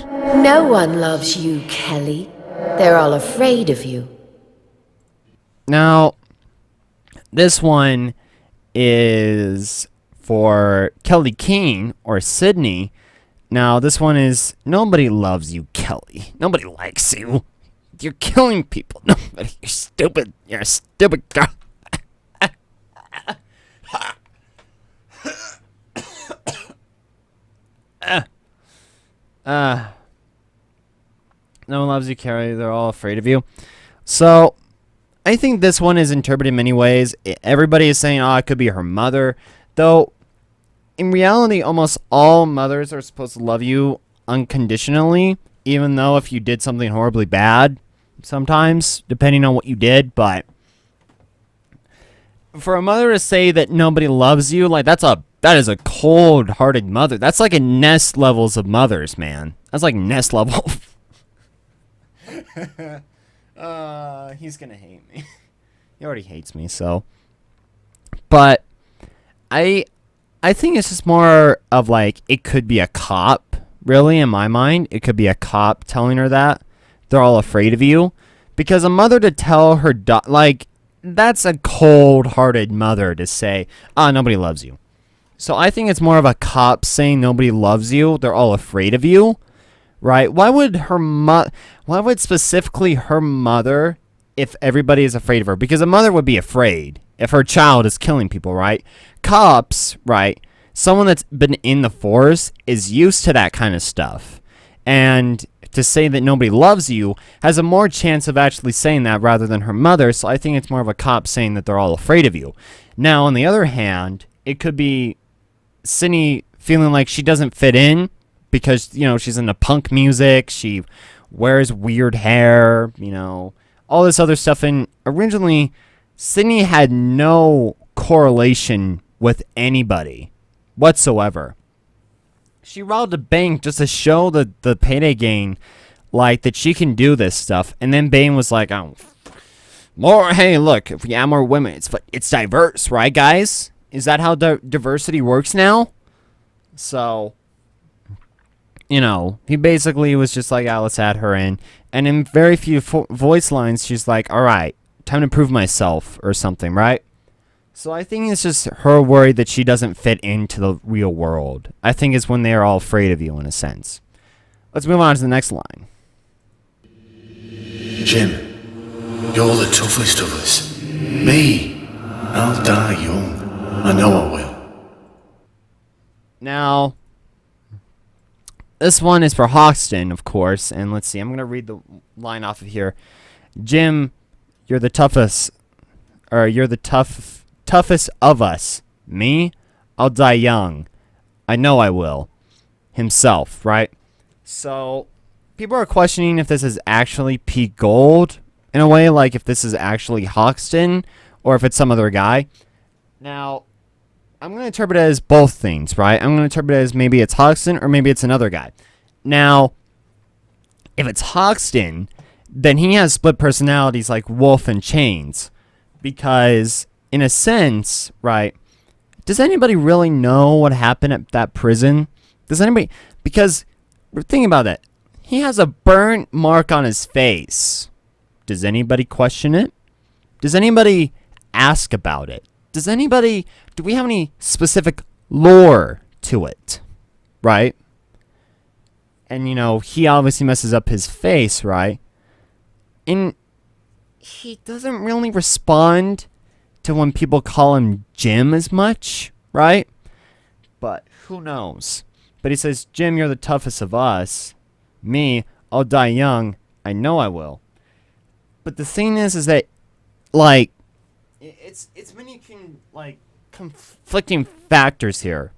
No one loves you, Kelly. They're all afraid of you. Now, this one is for Kelly Keene, or Sydney. Now, this one is, nobody loves you, Kelly. Nobody likes you. You're killing people. Nobody. You're stupid. You're a stupid girl. No one loves you, Carrie. They're all afraid of you. So, I think this one is interpreted in many ways. Everybody is saying, oh, it could be her mother. Though, in reality, almost all mothers are supposed to love you unconditionally, even though if you did something horribly bad, sometimes, depending on what you did. But for a mother to say that nobody loves you, like, that is a cold-hearted mother. That's like a Nest levels of mothers, man. That's like Nest level. He's gonna hate me. He already hates me, so. But I think it's just more of like, it could be a cop, really, in my mind. It could be a cop telling her that. They're all afraid of you. Because a mother to tell her, like, that's a cold-hearted mother to say, nobody loves you. So I think it's more of a cop saying nobody loves you. They're all afraid of you. Right? Why would specifically her mother, if everybody is afraid of her? Because a mother would be afraid if her child is killing people, right? Cops, right? Someone that's been in the force is used to that kind of stuff. And to say that nobody loves you has a more chance of actually saying that rather than her mother. So I think it's more of a cop saying that they're all afraid of you. Now, on the other hand, it could be Cindy feeling like she doesn't fit in, because, you know, she's into punk music, she wears weird hair, you know, all this other stuff. And originally, Sydney had no correlation with anybody whatsoever. She robbed a bank just to show the Payday gang, like, that she can do this stuff. And then Bane was like, hey, look, if we add more women, it's diverse, right, guys? Is that how diversity works now? So, you know, he basically was just like, let's add her in. And in very few voice lines, she's like, all right, time to prove myself or something, right? So I think it's just her worried that she doesn't fit into the real world. I think it's when they're all afraid of you, in a sense. Let's move on to the next line. Jim, you're the toughest of us. Me, I'll die young. I know I will. Now, this one is for Hoxton, of course, and let's see, I'm going to read the line off of here. Jim, you're the toughest, or you're the toughest of us. Me, I'll die young. I know I will. Himself, right? So, people are questioning if this is actually Pete Gold, in a way, like if this is actually Hoxton, or if it's some other guy. Now, I'm going to interpret it as both things, right? I'm going to interpret it as maybe it's Hoxton or maybe it's another guy. Now, if it's Hoxton, then he has split personalities like Wolf and Chains. Because, in a sense, right, does anybody really know what happened at that prison? Does anybody... Because, think about it. He has a burnt mark on his face. Does anybody question it? Does anybody ask about it? Do we have any specific lore to it? Right? And, you know, he obviously messes up his face, right? And he doesn't really respond to when people call him Jim as much, right? But who knows? But he says, Jim, you're the toughest of us. Me, I'll die young. I know I will. But the thing is that, like, it's many conflicting factors here,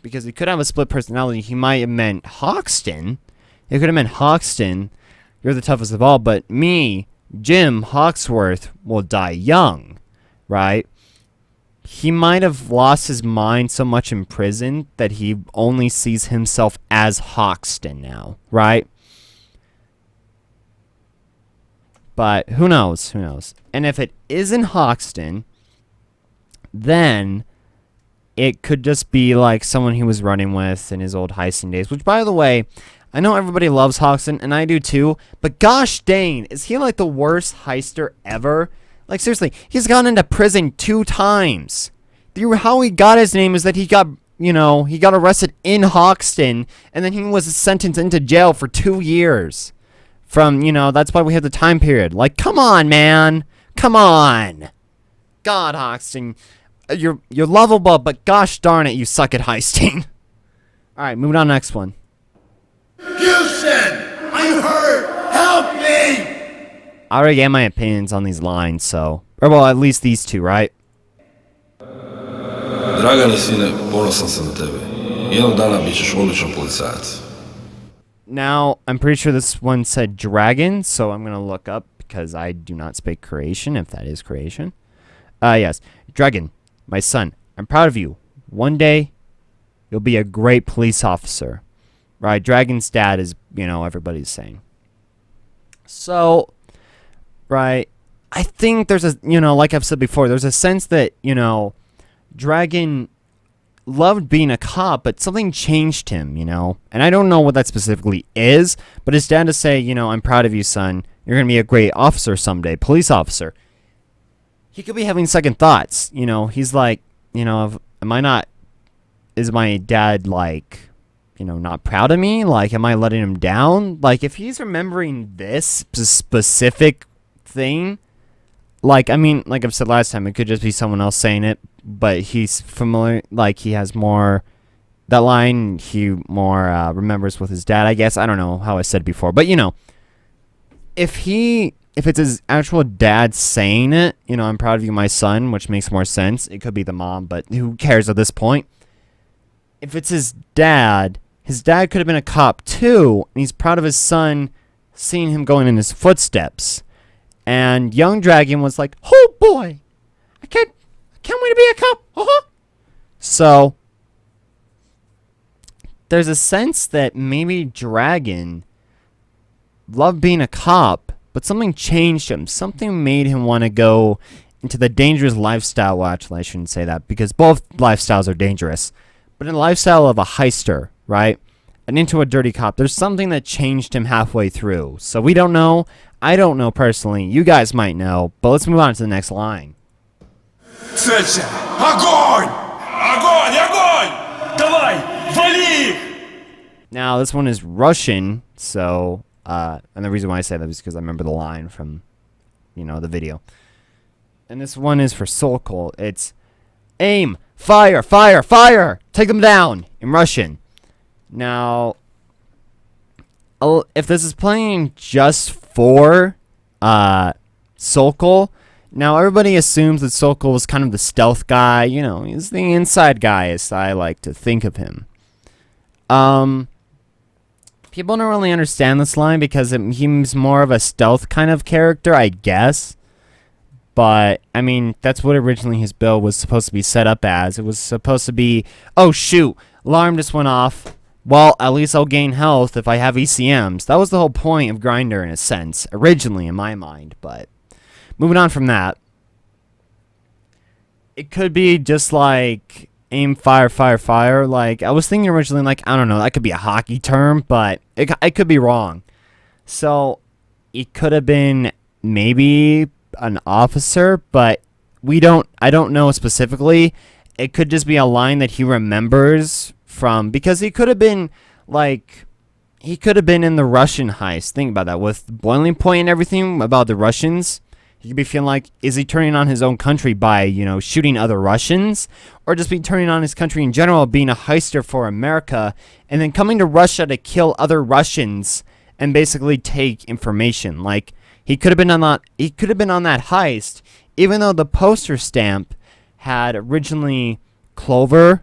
because he could have a split personality. He might have meant Hoxton. It could have meant Hoxton, you're the toughest of all, but me, Jim Hawksworth, will die young, right? He might have lost his mind so much in prison that he only sees himself as Hoxton now, right? But who knows? Who knows? And if it isn't Hoxton, then it could just be like someone he was running with in his old heisting days. Which, by the way, I know everybody loves Hoxton, and I do too. But gosh dang, is he like the worst heister ever? Like, seriously, he's gone into prison 2 times. How he got his name is that he got, you know, he got arrested in Hoxton, and then he was sentenced into jail for 2 years. From, you know, that's why we have the time period. Like, come on, man. Come on. God, Hoxton. You're lovable, but gosh darn it, you suck at heisting. Alright, moving on to the next one. Houston! I'm hurt! Help me! I already gave my opinions on these lines, so... Or, well, at least these two, right? Dragan sine, ponosan sam na tebe. Jednog dana bit ćeš odličan policajac. Now, I'm pretty sure this one said dragon, so I'm going to look up because I do not speak Croatian, if that is Croatian. Yes. Dragon, my son, I'm proud of you. One day, you'll be a great police officer. Right? Dragon's dad is, you know, everybody's saying. So, right, I think there's a, you know, like I've said before, there's a sense that, you know, Dragon loved being a cop, but something changed him, you know? And I don't know what that specifically is, but his dad to say, you know, I'm proud of you, son. You're going to be a great officer someday, police officer. He could be having second thoughts, you know? He's like, you know, is my dad, like, you know, not proud of me? Like, am I letting him down? Like, if he's remembering this specific thing, like, I mean, like I've said last time, it could just be someone else saying it, but he's familiar, like, he has more, that line, he more remembers with his dad, I guess. I don't know how I said before, but, you know, if it's his actual dad saying it, you know, I'm proud of you, my son, which makes more sense. It could be the mom, but who cares at this point? If it's his dad could have been a cop too, and he's proud of his son seeing him going in his footsteps. And young Dragon was like, oh boy, I can't wait to be a cop. So, there's a sense that maybe Dragon loved being a cop, but something changed him. Something made him want to go into the dangerous lifestyle. Well, actually, I shouldn't say that, because both lifestyles are dangerous. But in the lifestyle of a heister, right? And into a dirty cop, there's something that changed him halfway through. So we don't know. I don't know personally. You guys might know. But let's move on to the next line. Целься! Огонь! Огонь! Огонь! Давай! Вали их! Now, this one is Russian, so, and the reason why I say that is because I remember the line from, you know, the video. And this one is for Sokol. It's aim, fire, fire, fire! Take them down! In Russian. Now, if this is playing just for Sokol, now everybody assumes that Sokol was kind of the stealth guy. You know, he's the inside guy, as I like to think of him. People don't really understand this line because he's more of a stealth kind of character, I guess. But, I mean, that's what originally his build was supposed to be set up as. It was supposed to be, oh shoot, alarm just went off. Well, at least I'll gain health if I have ECMs. That was the whole point of Grinder, in a sense, originally, in my mind. But, moving on from that, it could be just like aim, fire, fire, fire. Like, I was thinking originally, like, I don't know, that could be a hockey term, but I could be wrong. So, it could have been maybe an officer, but I don't know specifically. It could just be a line that he remembers from, because he could have been like, he could have been in the Russian heist. Think about that, with boiling point and everything about the Russians. He could be feeling like, is he turning on his own country by, you know, shooting other Russians, or just be turning on his country in general, being a heister for America, and then coming to Russia to kill other Russians and basically take information. Like, he could have been on that. He could have been on that heist, even though the poster stamp had originally Clover,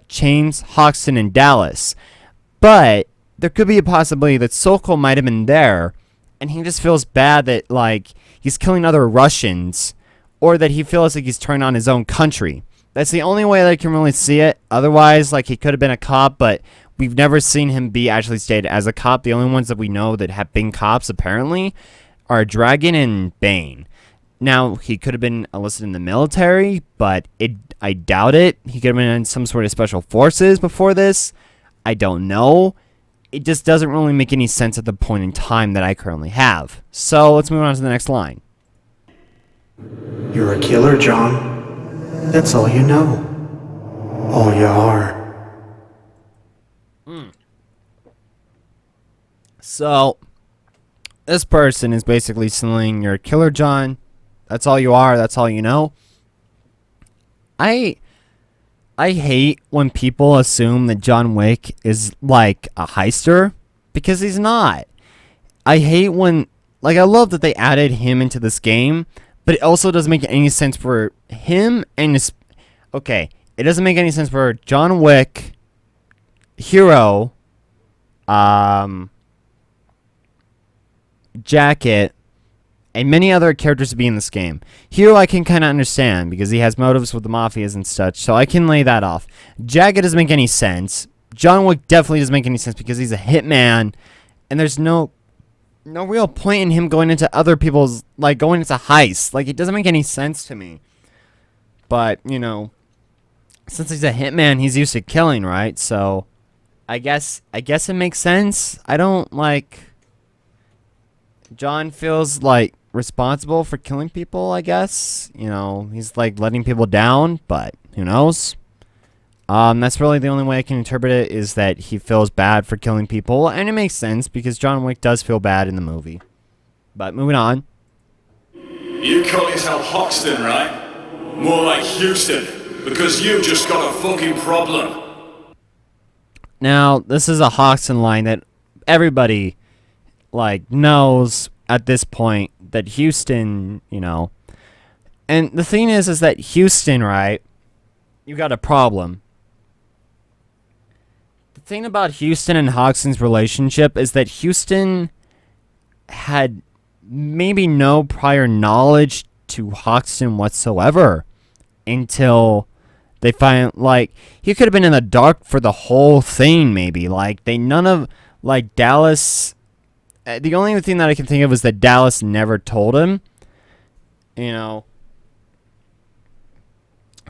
Chains, Hoxton, and Dallas. But there could be a possibility that Sokol might have been there, and he just feels bad that, like, he's killing other Russians, or that he feels like he's turning on his own country. That's the only way that I can really see it. Otherwise, like, he could have been a cop, but we've never seen him be actually stated as a cop. The only ones that we know that have been cops, apparently, are Dragon and Bane. Now, he could have been enlisted in the military, but I doubt it. He could have been in some sort of special forces before this. I don't know. It just doesn't really make any sense at the point in time that I currently have. So, let's move on to the next line. You're a killer, John. That's all you know. All you are. So, this person is basically saying, you're a killer, John. That's all you are. That's all you know. I hate when people assume that John Wick is like a heister, because he's not. I hate when like, I love that they added him into this game, but it also doesn't make any sense for him and his... Okay, it doesn't make any sense for John Wick, Hero, Jacket, and many other characters to be in this game. Hero I can kind of understand, because he has motives with the mafias and such, so I can lay that off. Jacket doesn't make any sense. John Wick definitely doesn't make any sense, because he's a hitman, and there's no real point in him going into other people's, like, going into heists. Like, it doesn't make any sense to me. But, you know, since he's a hitman, he's used to killing, right? So, I guess it makes sense. I don't, like... John feels, like, responsible for killing people, I guess. You know, he's, like, letting people down, but who knows? That's really the only way I can interpret it, is that he feels bad for killing people, and it makes sense, because John Wick does feel bad in the movie. But moving on. You call yourself Hoxton, right? More like Houston, because you just got a fucking problem. Now, this is a Hoxton line that everybody, like, knows at this point, that Houston, you know. And the thing is that Houston, right, you got a problem. The thing about Houston and Hoxton's relationship is that Houston had maybe no prior knowledge to Hoxton whatsoever until they find, like, he could have been in the dark for the whole thing, maybe. Like, Dallas, the only thing that I can think of is that Dallas never told him, you know.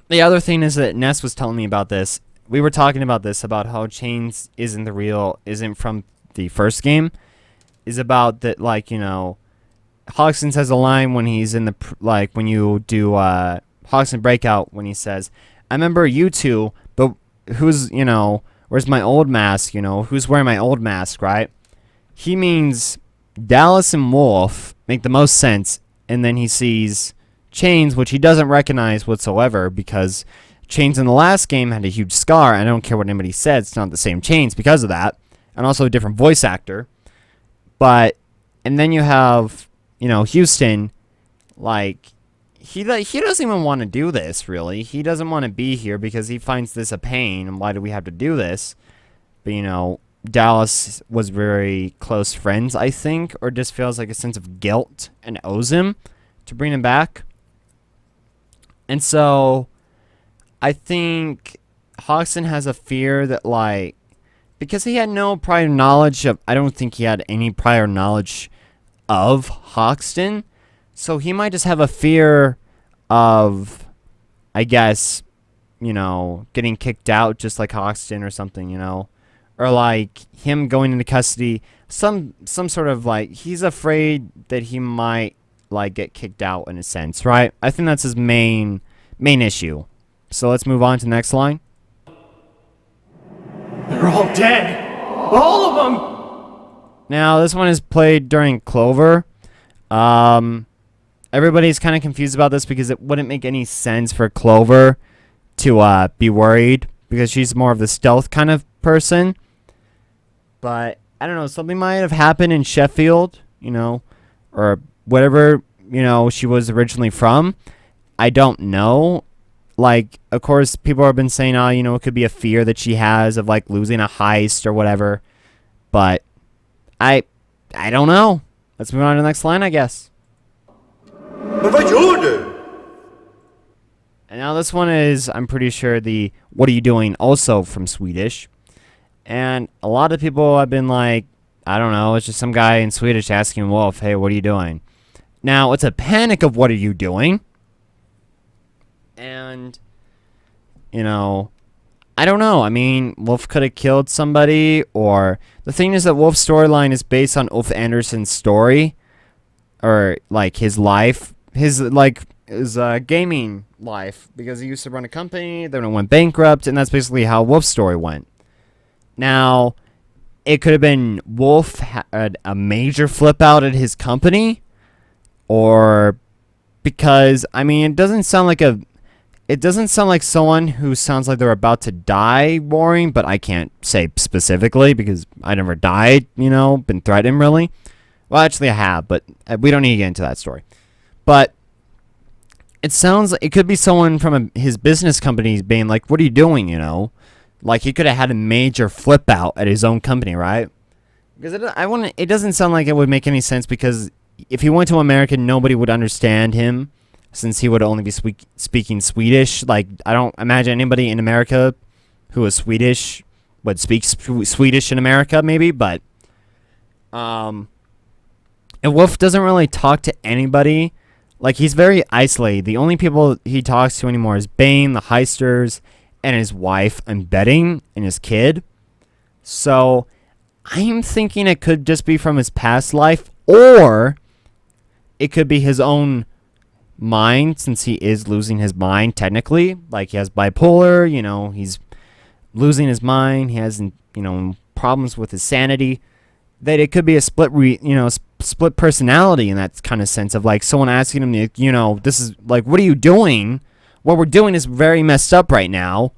The other thing is that Ness was telling me about this. We were talking about this, about how Chains isn't from the first game. Is about that, like, you know, Hoxton has a line when he's in the, like, when you do, Hoxton Breakout, when he says, I remember you two, but who's, you know, where's my old mask, you know, who's wearing my old mask, right? He means Dallas and Wolf make the most sense, and then he sees Chains, which he doesn't recognize whatsoever, because Chains in the last game had a huge scar, and I don't care what anybody said, it's not the same Chains because of that, and also a different voice actor. But, and then you have, you know, Houston, like, he doesn't even want to do this, really. He doesn't want to be here because he finds this a pain, and why do we have to do this? But, you know, Dallas was very close friends, I think, or just feels like a sense of guilt and owes him to bring him back. And so, I think Hoxton has a fear that, like, because he had no prior knowledge of, I don't think he had any prior knowledge of Hoxton, so he might just have a fear of, I guess, you know, getting kicked out just like Hoxton or something, you know, or like him going into custody, some sort of, like, he's afraid that he might, like, get kicked out in a sense, right? I think that's his main issue. So let's move on to the next line. They're all dead. All of them. Now, this one is played during Clover. Everybody's kind of confused about this because it wouldn't make any sense for Clover to be worried because she's more of the stealth kind of person. But, I don't know, something might have happened in Sheffield, you know, or whatever, you know, she was originally from. I don't know. Like, of course, people have been saying, oh, you know, it could be a fear that she has of, like, losing a heist or whatever. But I don't know. Let's move on to the next line, I guess. Men vad gör du? And now this one is, I'm pretty sure, the what are you doing, also from Swedish. And a lot of people have been like, I don't know, it's just some guy in Swedish asking Wolf, hey, what are you doing? Now, it's a panic of what are you doing? And, you know, I don't know. I mean, Wolf could have killed somebody, or the thing is that Wolf's storyline is based on Ulf Andersson's story, or like his life, his gaming life, because he used to run a company, then it went bankrupt, and that's basically how Wolf's story went. Now, it could have been Wolf had a major flip out at his company, or because, I mean, it doesn't sound like someone who sounds like they're about to die roaring, but I can't say specifically because I never died, you know, been threatened really. Well, actually, I have, but we don't need to get into that story. But it sounds like it could be someone from his business company being like, "What are you doing?" You know, like he could have had a major flip out at his own company, right? Because it doesn't sound like it would make any sense, because if he went to America, nobody would understand him, since he would only be speaking Swedish. Like, I don't imagine anybody in America who is Swedish would speak Swedish in America, maybe, but and Wolf doesn't really talk to anybody. Like, he's very isolated. The only people he talks to anymore is Bane, the heisters, and his wife, I'm betting, and his kid. So I'm thinking it could just be from his past life, or it could be his own mind, since he is losing his mind technically. Like, he has bipolar, you know, he's losing his mind, he has, you know, problems with his sanity. That it could be a split personality in that kind of sense of, like, someone asking him, you know, this is like, what are you doing? What we're doing is very messed up right now.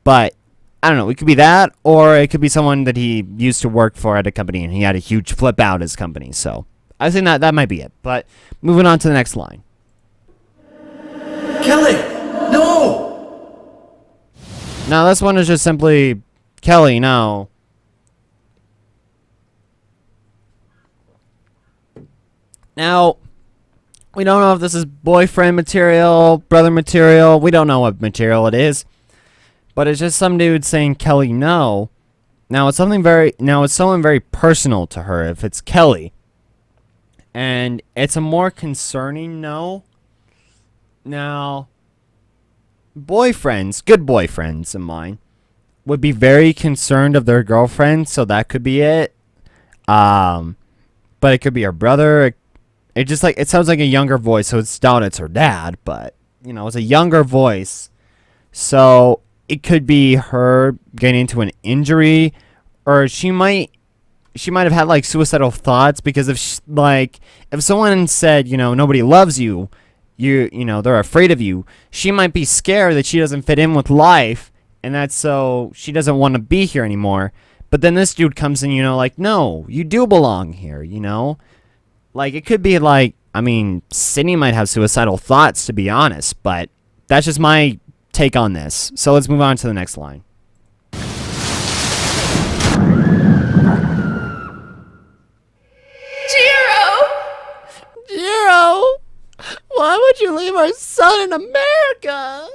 But I don't know, it could be that, or it could be someone that he used to work for at a company and he had a huge flip out his company. So I think that might be it. But moving on to the next line. Kelly! No! Now this one is just simply, Kelly, no. Now, we don't know if this is boyfriend material, brother material. We don't know what material it is. But it's just some dude saying, Kelly, no. Now, it's someone very personal to her if it's Kelly. And it's a more concerning no. Now, boyfriends, good boyfriends of mine, would be very concerned of their girlfriend, so that could be it. But it could be her brother. It just like, it sounds like a younger voice, so it's down, it's her dad, but you know, it's a younger voice. So it could be her getting into an injury, or she might have had like suicidal thoughts, because if someone said, you know, nobody loves you, you know, they're afraid of you, she might be scared that she doesn't fit in with life, and that's so she doesn't want to be here anymore. But then this dude comes in, you know, like, no, you do belong here, you know? Like, it could be like, I mean, Sydney might have suicidal thoughts, to be honest, but that's just my take on this. So let's move on to the next line. Jiro, why would you leave our son in America?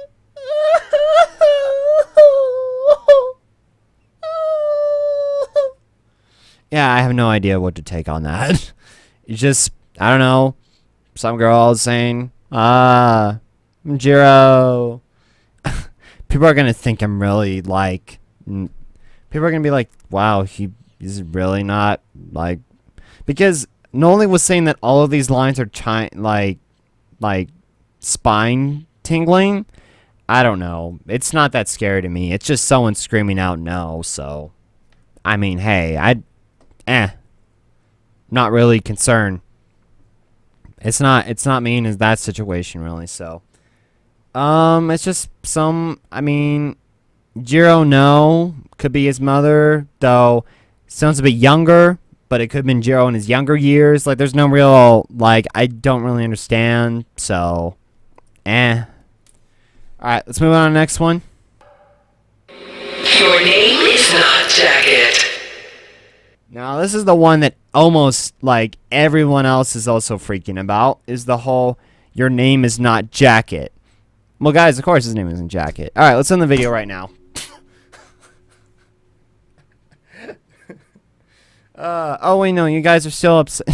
Yeah, I have no idea what to take on that. It's just, I don't know, some girl saying, Jiro. People are going to think I'm really, like, people are going to be like, wow, he's really not, like, because Noli was saying that all of these lines are, like, spine tingling. I don't know. It's not that scary to me. It's just someone screaming out no, so, I mean, hey, not really concerned. It's not me in that situation, really, so. It's just I mean, Jiro, no. Could be his mother, though. Sounds a bit younger, but it could have been Jiro in his younger years. Like, there's no real, like, I don't really understand, so, Alright, let's move on to the next one. Your name is not Jacket. Now, this is the one that almost, like, everyone else is also freaking about, is the whole, your name is not Jacket. Well, guys, of course his name isn't Jacket. Alright, let's end the video right now. Oh, wait, no, you guys are still upset.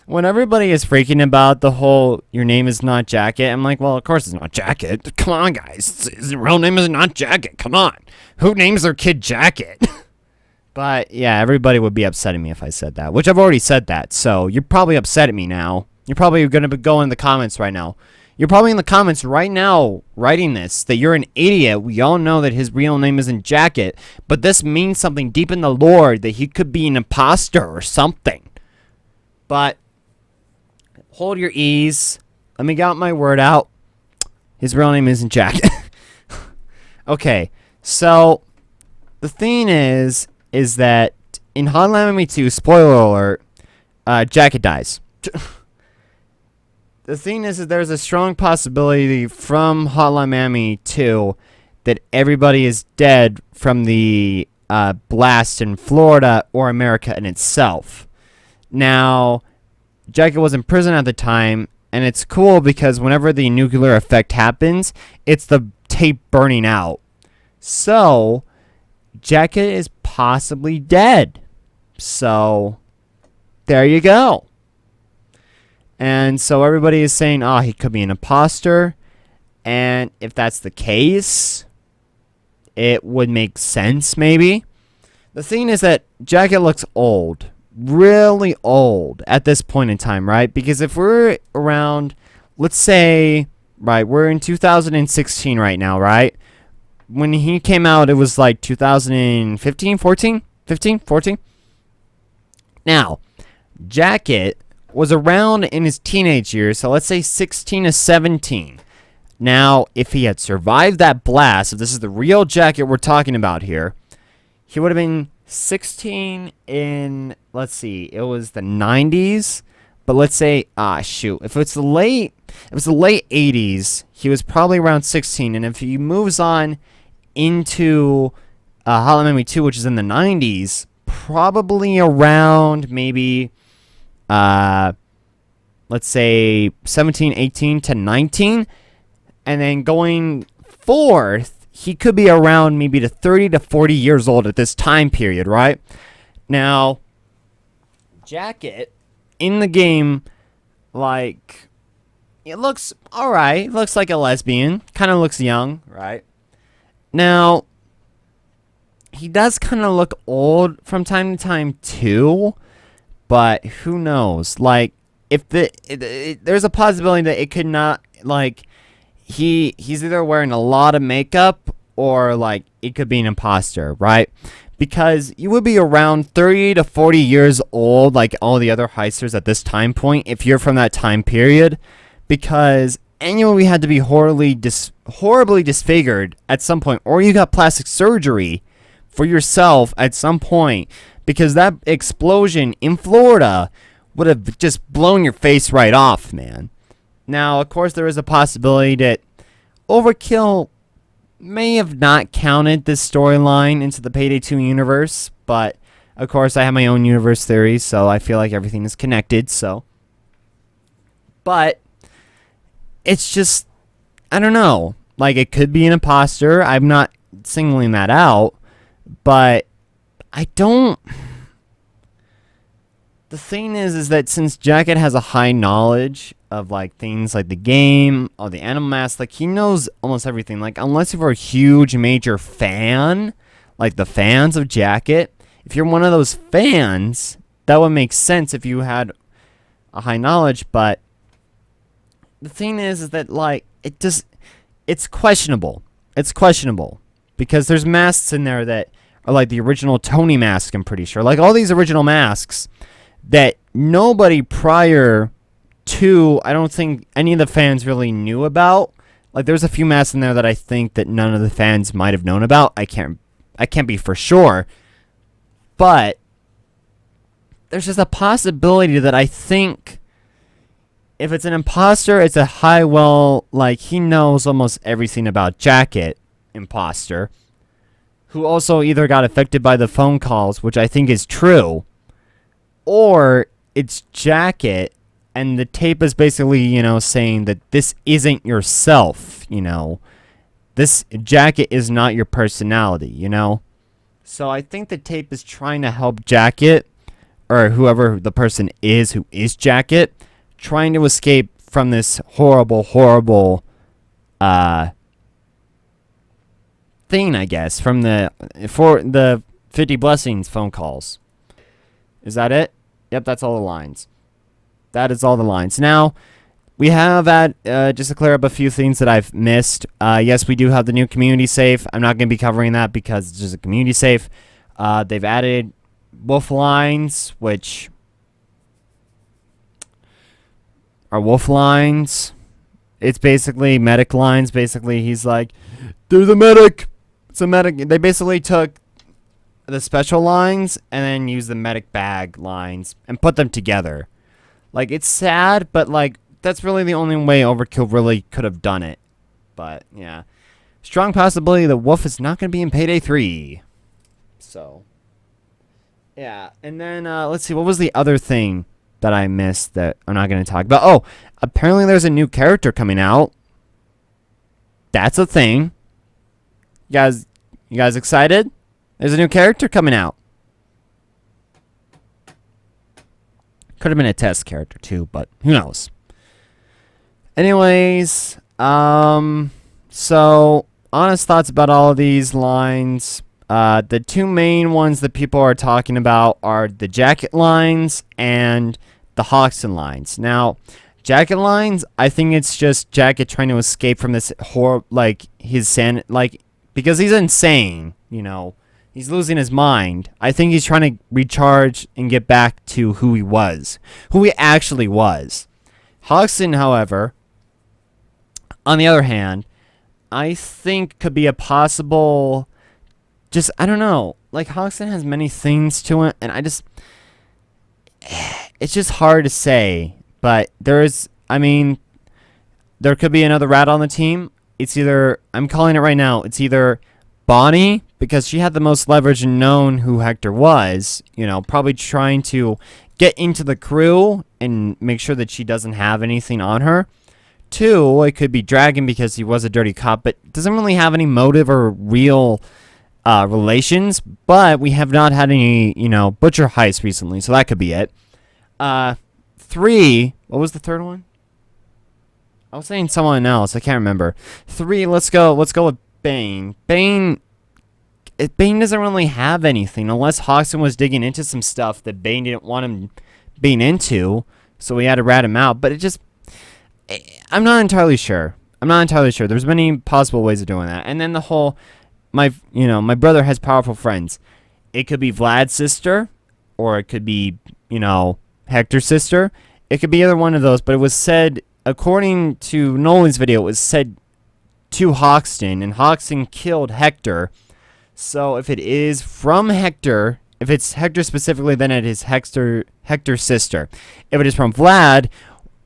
When everybody is freaking about the whole, your name is not Jacket, I'm like, well, of course it's not Jacket. Come on, guys. His real name is not Jacket. Come on. Who names their kid Jacket? But, yeah, everybody would be upsetting me if I said that, which I've already said that, so you're probably upset at me now. You're probably going to go in the comments right now. You're probably in the comments right now writing this, that you're an idiot. We all know that his real name isn't Jacket, but this means something deep in the lore, that he could be an imposter or something. But hold your ease. Let me get my word out. His real name isn't Jacket. Okay, so the thing is that in Hotline Miami 2, spoiler alert, Jacket dies. The thing is that there's a strong possibility from Hotline Miami 2 that everybody is dead from the blast in Florida or America in itself. Now, Jacket was in prison at the time, and it's cool because whenever the nuclear effect happens, it's the tape burning out. So, Jacket is possibly dead. So, there you go. And so everybody is saying, oh, he could be an imposter. And if that's the case, it would make sense, maybe. The thing is that Jacket looks old. Really old at this point in time, right? Because if we're around, let's say, right, we're in 2016 right now, right? When he came out, it was like 2015, 14? 15, 14? Now, Jacket was around in his teenage years, so let's say 16 to 17. Now, if he had survived that blast, if this is the real Jacket we're talking about here, he would have been 16 in, let's see, it was the 90s, but let's say, if it's the late 80s, he was probably around 16, and if he moves on into Hotline Miami 2, which is in the 90s, probably around maybe, let's say 17, 18 to 19, and then going forth, he could be around maybe to 30 to 40 years old at this time period, right? Now, Jacket in the game, like, it looks alright. Looks like a lesbian. Kind of looks young, right? Now, he does kind of look old from time to time too, but who knows? Like, if there's a possibility that it could not, like, he's either wearing a lot of makeup or like it could be an imposter, right? Because you would be around 30 to 40 years old, like all the other heisters at this time point, if you're from that time period, because anyone had to be horribly disfigured at some point, or you got plastic surgery for yourself at some point, because that explosion in Florida would have just blown your face right off, man. Now, of course, there is a possibility that Overkill may have not counted this storyline into the Payday 2 universe, but, of course, I have my own universe theories, so I feel like everything is connected, so. But, it's just, I don't know. Like, it could be an imposter. I'm not singling that out, but I don't... The thing is that since Jacket has a high knowledge of, like, things like the game or the Animal Mask, like, he knows almost everything. Like, unless you're a huge, major fan, like the fans of Jacket, if you're one of those fans, that would make sense if you had a high knowledge, but the thing is that, like, it's questionable. It's questionable. Because there's masks in there that are, like, the original Tony mask, I'm pretty sure. Like, all these original masks that nobody prior to, I don't think any of the fans really knew about. Like, there's a few masks in there that I think that none of the fans might have known about. I can't be for sure. But there's just a possibility that I think if it's an imposter, it's a like, he knows almost everything about Jacket, imposter, who also either got affected by the phone calls, which I think is true, or it's Jacket, and the tape is basically, you know, saying that this isn't yourself, you know. This Jacket is not your personality, you know. So I think the tape is trying to help Jacket, or whoever the person is who is Jacket, trying to escape from this horrible thing, I guess, from the 50 Blessings phone calls. Is that it? Yep, that's all the lines. That is all the lines. Now, we have just to clear up a few things that I've missed. Yes, we do have the new community safe. I'm not going to be covering that because it's just a community safe. They've added wolf lines, which are wolf lines. It's basically medic lines. Basically, he's like, there's a medic. It's a medic. They basically took the special lines and then use the medic bag lines and put them together. Like, it's sad, but like that's really the only way Overkill really could have done it. But yeah, strong possibility the wolf is not going to be in Payday 3. So yeah, and then let's see, what was the other thing that I missed that I'm not going to talk about? Oh, apparently there's a new character coming out. That's a thing. You guys excited? There's a new character coming out. Could have been a test character too, but who knows? Anyways, so honest thoughts about all of these lines. The two main ones that people are talking about are the jacket lines and the Hoxton lines. Now, jacket lines, I think it's just Jacket trying to escape from this horror, like because he's insane, you know. He's losing his mind. I think he's trying to recharge and get back to who he actually was. Hoxton, however, on the other hand, I think could be a possible, I don't know. Like, Hoxton has many things to it, and it's just hard to say. But there could be another rat on the team. It's either, I'm calling it right now, it's either Bonnie, because she had the most leverage and known who Hector was, you know, probably trying to get into the crew and make sure that she doesn't have anything on her. 2, it could be Dragon because he was a dirty cop, but doesn't really have any motive or real relations. But we have not had any, you know, butcher heist recently, so that could be it. 3, what was the third one? I was saying someone else. I can't remember. 3, let's go with Bane. Bane doesn't really have anything unless Hoxton was digging into some stuff that Bane didn't want him being into, so we had to rat him out. But I'm not entirely sure. There's many possible ways of doing that. And then the whole, my brother has powerful friends. It could be Vlad's sister, or it could be, you know, Hector's sister. It could be either one of those. But it was said, according to Nolan's video, it was said to Hoxton, and Hoxton killed Hector. So if it is from Hector, if it's Hector specifically, then it is Hector's sister. If it is from Vlad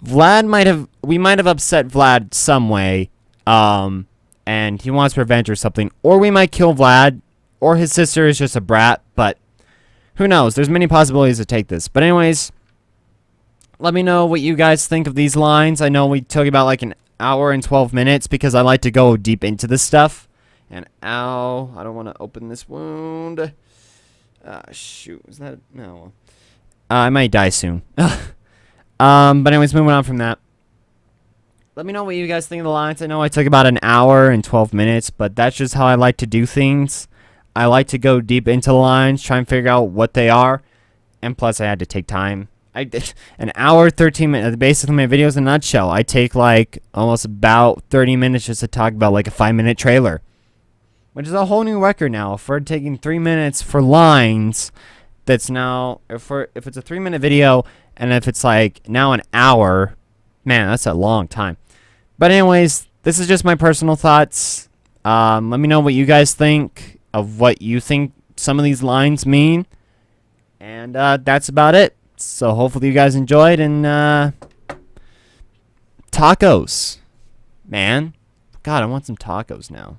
we might have upset Vlad some way, and he wants revenge or something, or we might kill Vlad, or his sister is just a brat. But who knows? There's many possibilities to take this. But anyways, let me know what you guys think of these lines. I know we took about like an hour and 12 minutes because I like to go deep into this stuff. And ow, I don't want to open this wound. Shoot, is that no? I might die soon. But anyways, moving on from that. Let me know what you guys think of the lines. I know I took about an hour and 12 minutes, but that's just how I like to do things. I like to go deep into the lines, try and figure out what they are, and plus I had to take time. I did an hour, 13 minutes. Basically, my video's in a nutshell. I take like almost about 30 minutes just to talk about like a 5-minute trailer, which is a whole new record now for taking 3 minutes for lines. That's now, if it's a 3-minute video, and if it's like now an hour, man, that's a long time. But anyways, this is just my personal thoughts. Let me know what you guys think of what you think some of these lines mean. And that's about it. So hopefully you guys enjoyed. And tacos. Man. God, I want some tacos now.